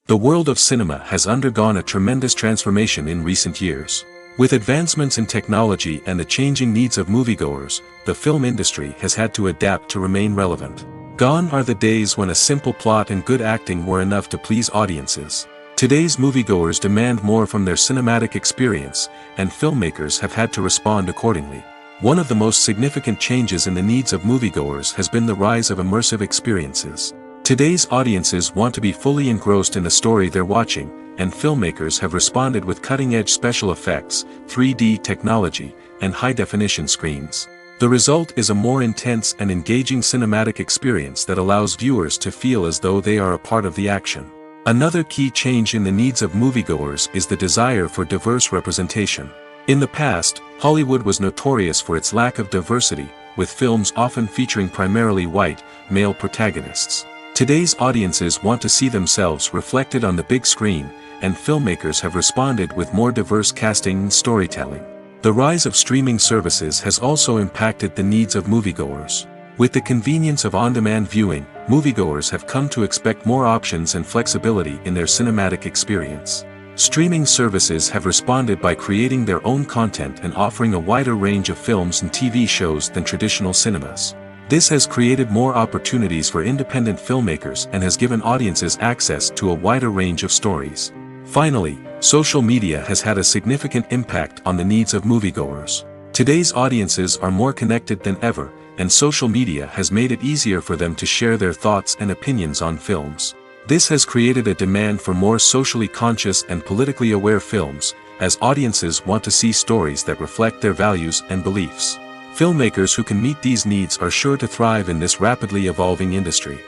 The world of cinema has undergone a tremendous transformation in recent years. With advancements in technology and the changing needs of moviegoers, the film industry has had to adapt to remain relevant. Gone are the days when a simple plot and good acting were enough to please audiences. Today's moviegoers demand more from their cinematic experience, and filmmakers have had to respond accordingly. One of the most significant changes in the needs of moviegoers has been the rise of immersive experiences. Today's audiences want to be fully engrossed in the story they're watching, and filmmakers have responded with cutting-edge special effects, 3D technology, and high-definition screens. The result is a more intense and engaging cinematic experience that allows viewers to feel as though they are a part of the action. Another key change in the needs of moviegoers is the desire for diverse representation. In the past, Hollywood was notorious for its lack of diversity, with films often featuring primarily white, male protagonists. Today's audiences want to see themselves reflected on the big screen, and filmmakers have responded with more diverse casting and storytelling. The rise of streaming services has also impacted the needs of moviegoers. With the convenience of on-demand viewing, moviegoers have come to expect more options and flexibility in their cinematic experience. Streaming services have responded by creating their own content and offering a wider range of films and TV shows than traditional cinemas. This has created more opportunities for independent filmmakers and has given audiences access to a wider range of stories. Finally, social media has had a significant impact on the needs of moviegoers. Today's audiences are more connected than ever, and social media has made it easier for them to share their thoughts and opinions on films. This has created a demand for more socially conscious and politically aware films, as audiences want to see stories that reflect their values and beliefs. Filmmakers who can meet these needs are sure to thrive in this rapidly evolving industry.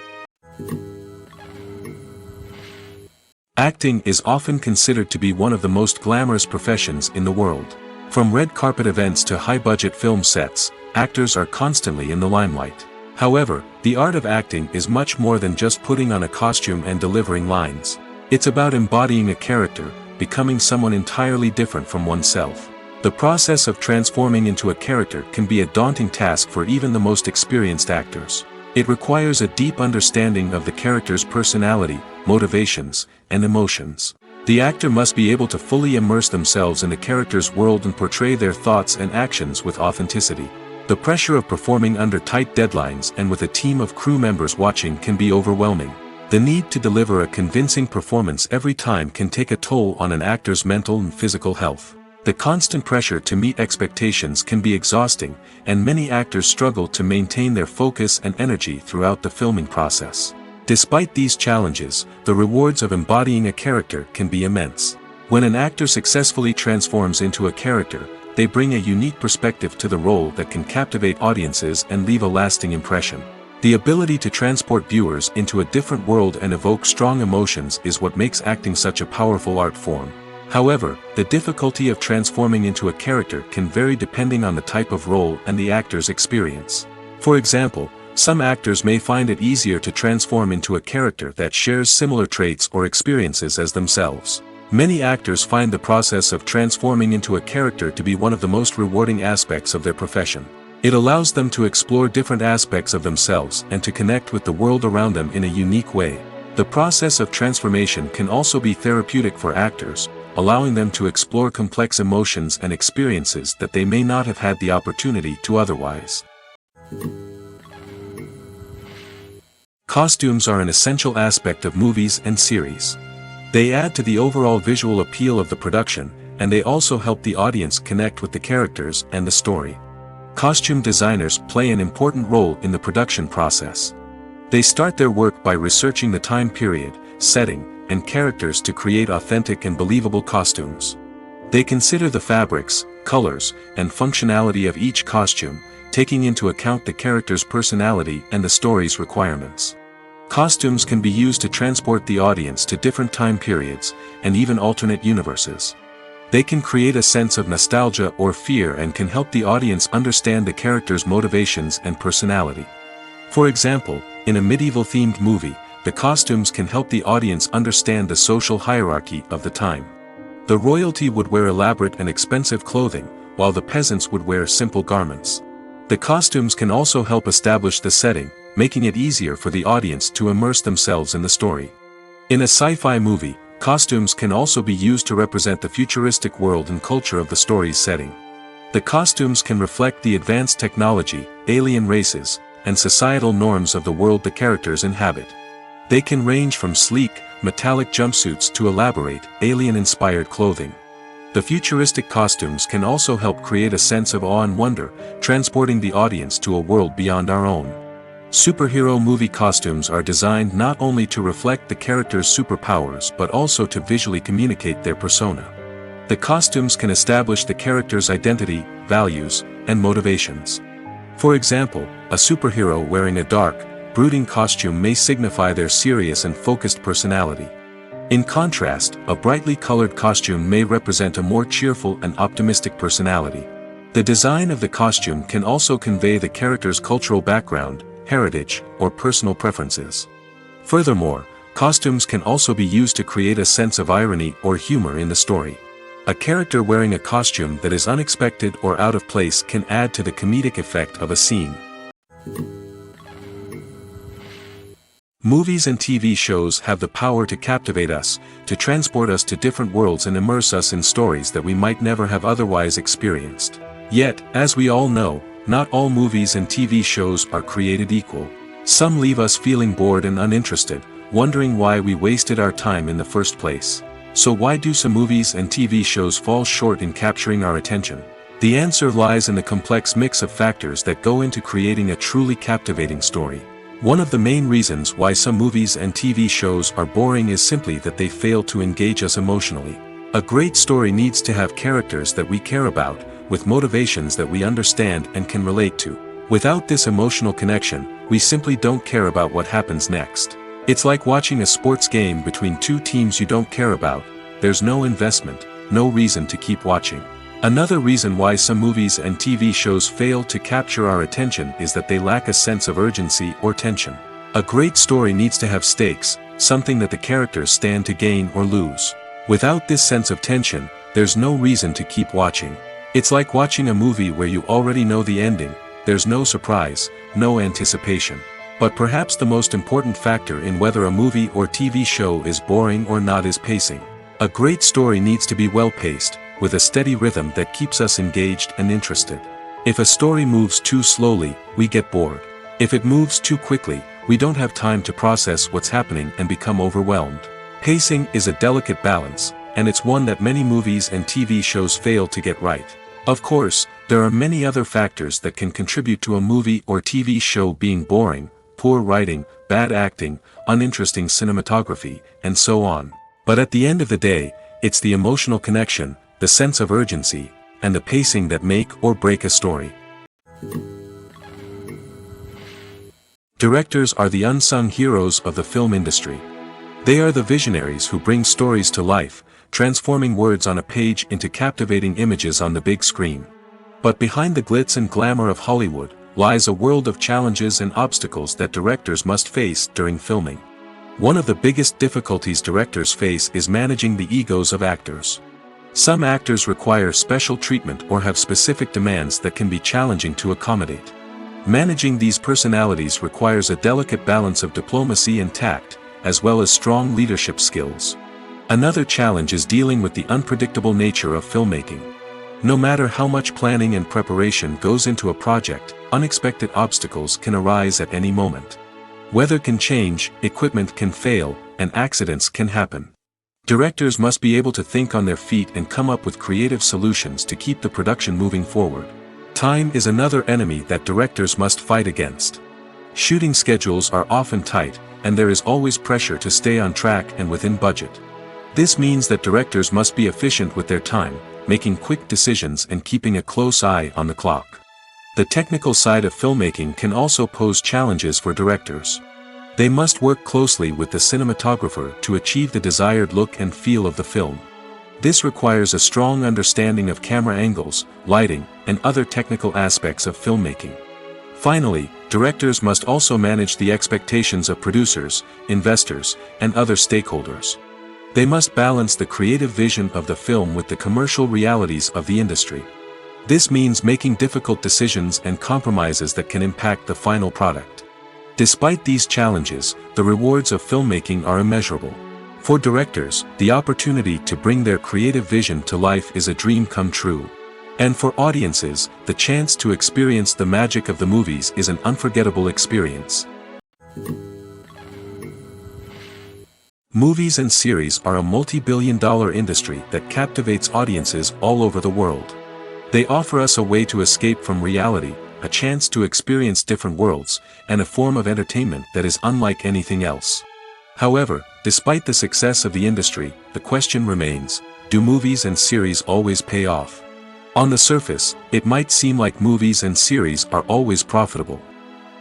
Acting is often considered to be one of the most glamorous professions in the world. From red carpet events to high-budget film sets, actors are constantly in the limelight. However, the art of acting is much more than just putting on a costume and delivering lines. It's about embodying a character, becoming someone entirely different from oneself. The process of transforming into a character can be a daunting task for even the most experienced actors. It requires a deep understanding of the character's personality, motivations, and emotions. The actor must be able to fully immerse themselves in the character's world and portray their thoughts and actions with authenticity. The pressure of performing under tight deadlines and with a team of crew members watching can be overwhelming. The need to deliver a convincing performance every time can take a toll on an actor's mental and physical health. The constant pressure to meet expectations can be exhausting, and many actors struggle to maintain their focus and energy throughout the filming process. Despite these challenges, the rewards of embodying a character can be immense. When an actor successfully transforms into a character, they bring a unique perspective to the role that can captivate audiences and leave a lasting impression. The ability to transport viewers into a different world and evoke strong emotions is what makes acting such a powerful art form. However, the difficulty of transforming into a character can vary depending on the type of role and the actor's experience. For example, some actors may find it easier to transform into a character that shares similar traits or experiences as themselves. Many actors find the process of transforming into a character to be one of the most rewarding aspects of their profession. It allows them to explore different aspects of themselves and to connect with the world around them in a unique way. The process of transformation can also be therapeutic for actors, allowing them to explore complex emotions and experiences that they may not have had the opportunity to otherwise. Costumes are an essential aspect of movies and series. They add to the overall visual appeal of the production, and they also help the audience connect with the characters and the story. Costume designers play an important role in the production process. They start their work by researching the time period, setting, and characters to create authentic and believable costumes. They consider the fabrics, colors, and functionality of each costume, taking into account the character's personality and the story's requirements. Costumes can be used to transport the audience to different time periods, and even alternate universes. They can create a sense of nostalgia or fear and can help the audience understand the character's motivations and personality. For example, in a medieval-themed movie, the costumes can help the audience understand the social hierarchy of the time. The royalty would wear elaborate and expensive clothing, while the peasants would wear simple garments. The costumes can also help establish the setting, making it easier for the audience to immerse themselves in the story. In a sci-fi movie, costumes can also be used to represent the futuristic world and culture of the story's setting. The costumes can reflect the advanced technology, alien races, and societal norms of the world the characters inhabit. They can range from sleek, metallic jumpsuits to elaborate, alien-inspired clothing. The futuristic costumes can also help create a sense of awe and wonder, transporting the audience to a world beyond our own. Superhero movie costumes are designed not only to reflect the character's superpowers but also to visually communicate their persona. The costumes can establish the character's identity, values, and motivations. For example, a superhero wearing a dark, brooding costume may signify their serious and focused personality. In contrast, a brightly colored costume may represent a more cheerful and optimistic personality. The design of the costume can also convey the character's cultural background, heritage, or personal preferences. Furthermore, costumes can also be used to create a sense of irony or humor in the story. A character wearing a costume that is unexpected or out of place can add to the comedic effect of a scene. Movies and TV shows have the power to captivate us, to transport us to different worlds and immerse us in stories that we might never have otherwise experienced. Yet, as we all know, not all movies and TV shows are created equal. Some leave us feeling bored and uninterested, wondering why we wasted our time in the first place. So why do some movies and TV shows fall short in capturing our attention? The answer lies in the complex mix of factors that go into creating a truly captivating story. One of the main reasons why some movies and TV shows are boring is simply that they fail to engage us emotionally. A great story needs to have characters that we care about, with motivations that we understand and can relate to. Without this emotional connection, we simply don't care about what happens next. It's like watching a sports game between two teams you don't care about. There's no investment, no reason to keep watching. Another reason why some movies and TV shows fail to capture our attention is that they lack a sense of urgency or tension. A great story needs to have stakes, something that the characters stand to gain or lose. Without this sense of tension, there's no reason to keep watching. It's like watching a movie where you already know the ending. There's no surprise, no anticipation. But perhaps the most important factor in whether a movie or TV show is boring or not is pacing. A great story needs to be well-paced, with a steady rhythm that keeps us engaged and interested. If a story moves too slowly, we get bored. If it moves too quickly, we don't have time to process what's happening and become overwhelmed. Pacing is a delicate balance, and it's one that many movies and TV shows fail to get right. Of course, there are many other factors that can contribute to a movie or TV show being boring: poor writing, bad acting, uninteresting cinematography, and so on. But at the end of the day, it's the emotional connection, the sense of urgency, and the pacing that make or break a story. Directors are the unsung heroes of the film industry. They are the visionaries who bring stories to life, transforming words on a page into captivating images on the big screen. But behind the glitz and glamour of Hollywood, lies a world of challenges and obstacles that directors must face during filming. One of the biggest difficulties directors face is managing the egos of actors. Some actors require special treatment or have specific demands that can be challenging to accommodate. Managing these personalities requires a delicate balance of diplomacy and tact, as well as strong leadership skills. Another challenge is dealing with the unpredictable nature of filmmaking. No matter how much planning and preparation goes into a project, unexpected obstacles can arise at any moment. Weather can change, equipment can fail, and accidents can happen. Directors must be able to think on their feet and come up with creative solutions to keep the production moving forward. Time is another enemy that directors must fight against. Shooting schedules are often tight, and there is always pressure to stay on track and within budget. This means that directors must be efficient with their time, making quick decisions and keeping a close eye on the clock. The technical side of filmmaking can also pose challenges for directors. They must work closely with the cinematographer to achieve the desired look and feel of the film. This requires a strong understanding of camera angles, lighting, and other technical aspects of filmmaking. Finally, directors must also manage the expectations of producers, investors, and other stakeholders. They must balance the creative vision of the film with the commercial realities of the industry. This means making difficult decisions and compromises that can impact the final product. Despite these challenges, the rewards of filmmaking are immeasurable. For directors, the opportunity to bring their creative vision to life is a dream come true. And for audiences, the chance to experience the magic of the movies is an unforgettable experience. Movies and series are a multi-billion-dollar industry that captivates audiences all over the world. They offer us a way to escape from reality, a chance to experience different worlds, and a form of entertainment that is unlike anything else. However, despite the success of the industry, the question remains, do movies and series always pay off? On the surface, it might seem like movies and series are always profitable.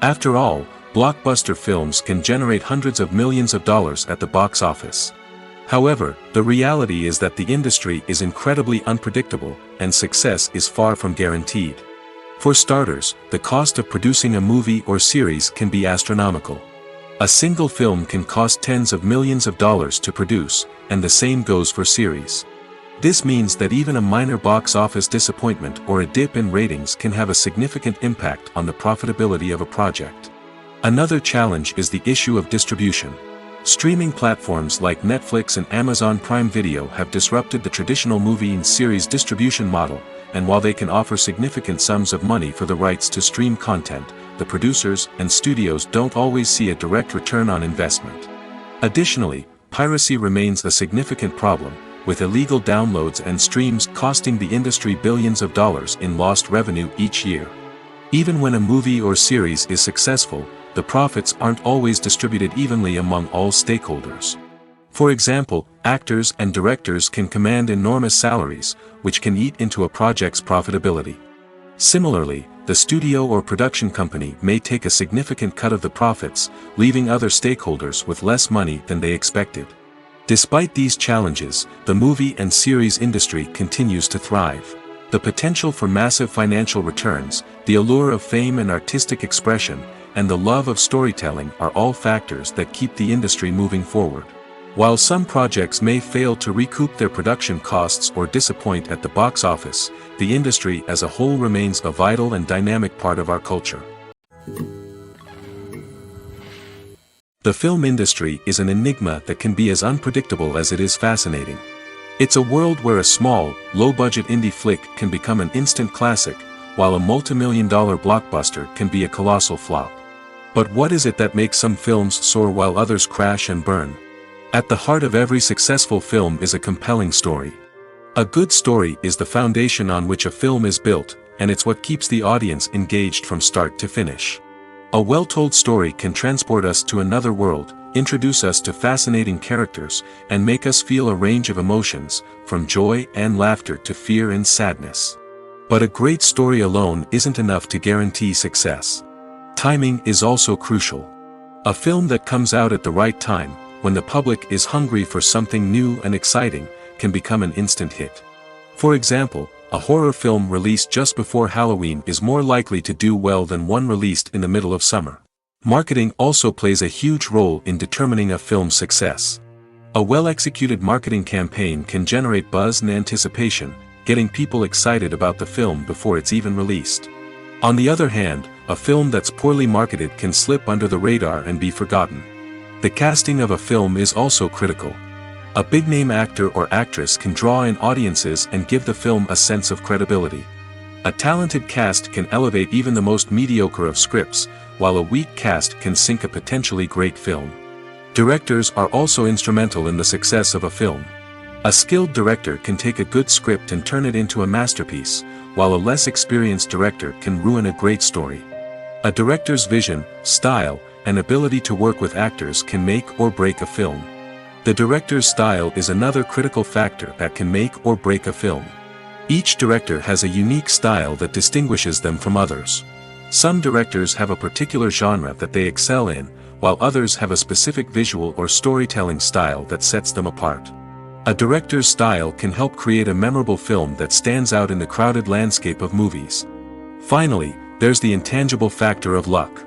After all, blockbuster films can generate hundreds of millions of dollars at the box office. However, the reality is that the industry is incredibly unpredictable, and success is far from guaranteed. For starters, the cost of producing a movie or series can be astronomical. A single film can cost tens of millions of dollars to produce, and the same goes for series. This means that even a minor box office disappointment or a dip in ratings can have a significant impact on the profitability of a project. Another challenge is the issue of distribution. Streaming platforms like Netflix and Amazon Prime Video have disrupted the traditional movie and series distribution model, and while they can offer significant sums of money for the rights to stream content, the producers and studios don't always see a direct return on investment. Additionally, piracy remains a significant problem, with illegal downloads and streams costing the industry billions of dollars in lost revenue each year. Even when a movie or series is successful, the profits aren't always distributed evenly among all stakeholders. For example, actors and directors can command enormous salaries, which can eat into a project's profitability. Similarly, the studio or production company may take a significant cut of the profits, leaving other stakeholders with less money than they expected. Despite these challenges, the movie and series industry continues to thrive. The potential for massive financial returns, the allure of fame and artistic expression, and the love of storytelling are all factors that keep the industry moving forward. While some projects may fail to recoup their production costs or disappoint at the box office, the industry as a whole remains a vital and dynamic part of our culture. The film industry is an enigma that can be as unpredictable as it is fascinating. It's a world where a small, low-budget indie flick can become an instant classic, while a multi-million-dollar blockbuster can be a colossal flop. But what is it that makes some films soar while others crash and burn? At the heart of every successful film is a compelling story. A good story is the foundation on which a film is built, and it's what keeps the audience engaged from start to finish. A well-told story can transport us to another world, introduce us to fascinating characters, and make us feel a range of emotions, from joy and laughter to fear and sadness. But a great story alone isn't enough to guarantee success. Timing is also crucial. A film that comes out at the right time, when the public is hungry for something new and exciting, can become an instant hit. For example, a horror film released just before Halloween is more likely to do well than one released in the middle of summer. Marketing also plays a huge role in determining a film's success. A well-executed marketing campaign can generate buzz and anticipation, getting people excited about the film before it's even released. On the other hand, a film that's poorly marketed can slip under the radar and be forgotten. The casting of a film is also critical. A big-name actor or actress can draw in audiences and give the film a sense of credibility. A talented cast can elevate even the most mediocre of scripts, while a weak cast can sink a potentially great film. Directors are also instrumental in the success of a film. A skilled director can take a good script and turn it into a masterpiece, while a less experienced director can ruin a great story. A director's vision, style, and ability to work with actors can make or break a film. The director's style is another critical factor that can make or break a film. Each director has a unique style that distinguishes them from others. Some directors have a particular genre that they excel in, while others have a specific visual or storytelling style that sets them apart. A director's style can help create a memorable film that stands out in the crowded landscape of movies. Finally, there's the intangible factor of luck.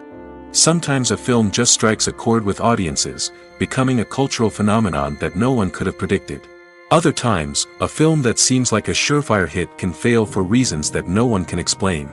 Sometimes a film just strikes a chord with audiences, becoming a cultural phenomenon that no one could have predicted. Other times, a film that seems like a surefire hit can fail for reasons that no one can explain.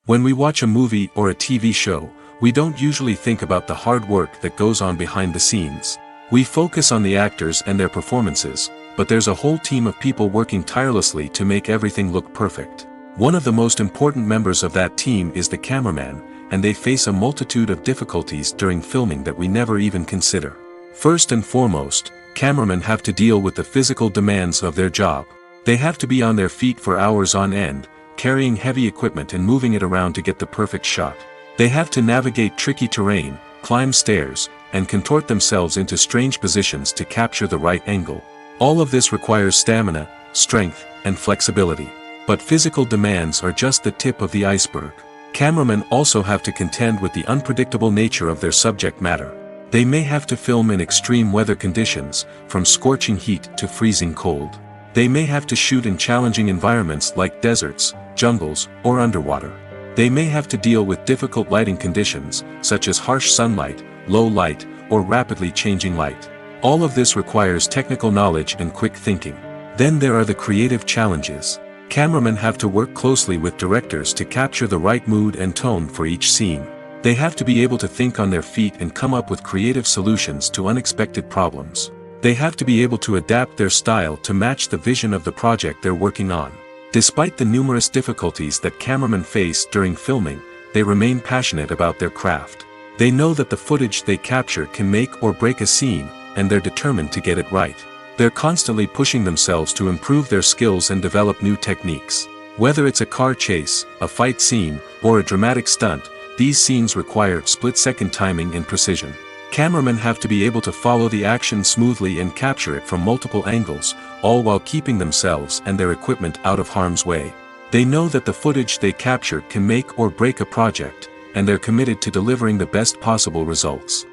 When we watch a movie or a TV show, we don't usually think about the hard work that goes on behind the scenes. We focus on the actors and their performances, but there's a whole team of people working tirelessly to make everything look perfect. One of the most important members of that team is the cameraman, and they face a multitude of difficulties during filming that we never even consider. First and foremost, cameramen have to deal with the physical demands of their job. They have to be on their feet for hours on end, carrying heavy equipment and moving it around to get the perfect shot. They have to navigate tricky terrain, climb stairs, and contort themselves into strange positions to capture the right angle. All of this requires stamina, strength, and flexibility. But physical demands are just the tip of the iceberg. Cameramen also have to contend with the unpredictable nature of their subject matter. They may have to film in extreme weather conditions, from scorching heat to freezing cold. They may have to shoot in challenging environments like deserts, jungles, or underwater. They may have to deal with difficult lighting conditions, such as harsh sunlight, low light, or rapidly changing light. All of this requires technical knowledge and quick thinking. Then there are the creative challenges. Cameramen have to work closely with directors to capture the right mood and tone for each scene. They have to be able to think on their feet and come up with creative solutions to unexpected problems. They have to be able to adapt their style to match the vision of the project they're working on. Despite the numerous difficulties that cameramen face during filming, they remain passionate about their craft. They know that the footage they capture can make or break a scene, and they're determined to get it right. They're constantly pushing themselves to improve their skills and develop new techniques. Whether it's a car chase, a fight scene, or a dramatic stunt, these scenes require split-second timing and precision. Cameramen have to be able to follow the action smoothly and capture it from multiple angles, all while keeping themselves and their equipment out of harm's way. They know that the footage they capture can make or break a project, and they're committed to delivering the best possible results.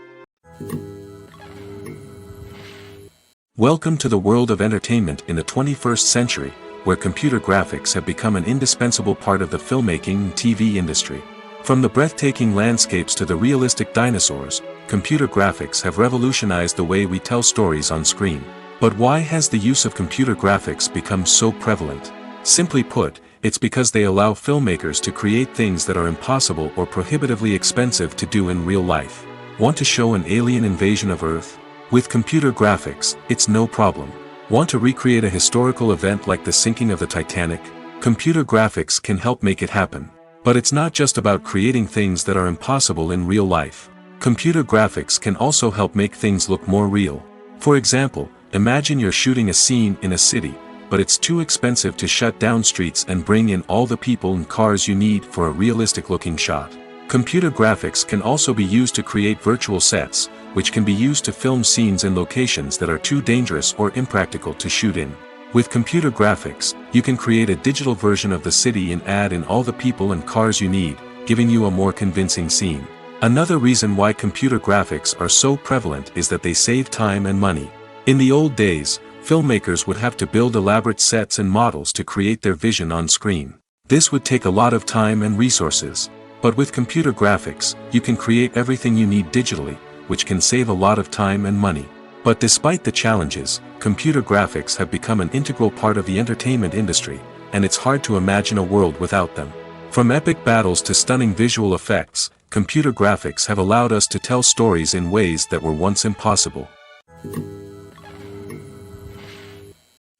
Welcome to the world of entertainment in the 21st century, where computer graphics have become an indispensable part of the filmmaking and TV industry. From the breathtaking landscapes to the realistic dinosaurs, computer graphics have revolutionized the way we tell stories on screen. But why has the use of computer graphics become so prevalent? Simply put, it's because they allow filmmakers to create things that are impossible or prohibitively expensive to do in real life. Want to show an alien invasion of Earth? With computer graphics, it's no problem. Want to recreate a historical event like the sinking of the Titanic? Computer graphics can help make it happen. But it's not just about creating things that are impossible in real life. Computer graphics can also help make things look more real. For example, imagine you're shooting a scene in a city, but it's too expensive to shut down streets and bring in all the people and cars you need for a realistic-looking shot. Computer graphics can also be used to create virtual sets, which can be used to film scenes in locations that are too dangerous or impractical to shoot in. With computer graphics, you can create a digital version of the city and add in all the people and cars you need, giving you a more convincing scene. Another reason why computer graphics are so prevalent is that they save time and money. In the old days, filmmakers would have to build elaborate sets and models to create their vision on screen. This would take a lot of time and resources. But with computer graphics, you can create everything you need digitally, which can save a lot of time and money. But despite the challenges, computer graphics have become an integral part of the entertainment industry, and it's hard to imagine a world without them. From epic battles to stunning visual effects, computer graphics have allowed us to tell stories in ways that were once impossible.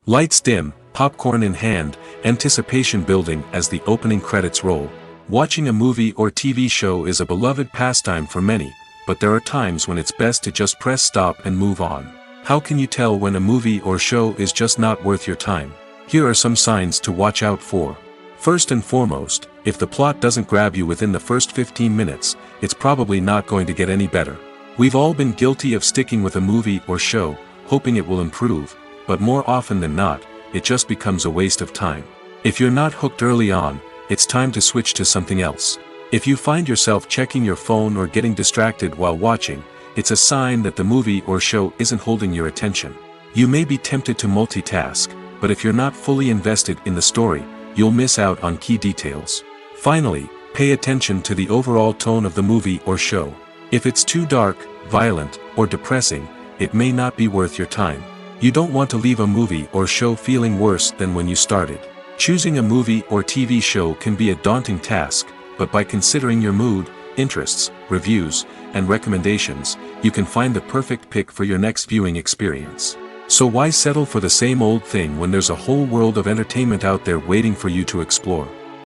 Lights dim, popcorn in hand, anticipation building as the opening credits roll. Watching a movie or TV show is a beloved pastime for many, but there are times when it's best to just press stop and move on. How can you tell when a movie or show is just not worth your time? Here are some signs to watch out for. First and foremost, if the plot doesn't grab you within the first 15 minutes, it's probably not going to get any better. We've all been guilty of sticking with a movie or show, hoping it will improve, but more often than not, it just becomes a waste of time. If you're not hooked early on, it's time to switch to something else. If you find yourself checking your phone or getting distracted while watching, it's a sign that the movie or show isn't holding your attention. You may be tempted to multitask, but if you're not fully invested in the story, you'll miss out on key details. Finally, pay attention to the overall tone of the movie or show. If it's too dark, violent, or depressing, it may not be worth your time. You don't want to leave a movie or show feeling worse than when you started. Choosing a movie or TV show can be a daunting task, but by considering your mood, interests, reviews, and recommendations, you can find the perfect pick for your next viewing experience. So why settle for the same old thing when there's a whole world of entertainment out there waiting for you to explore?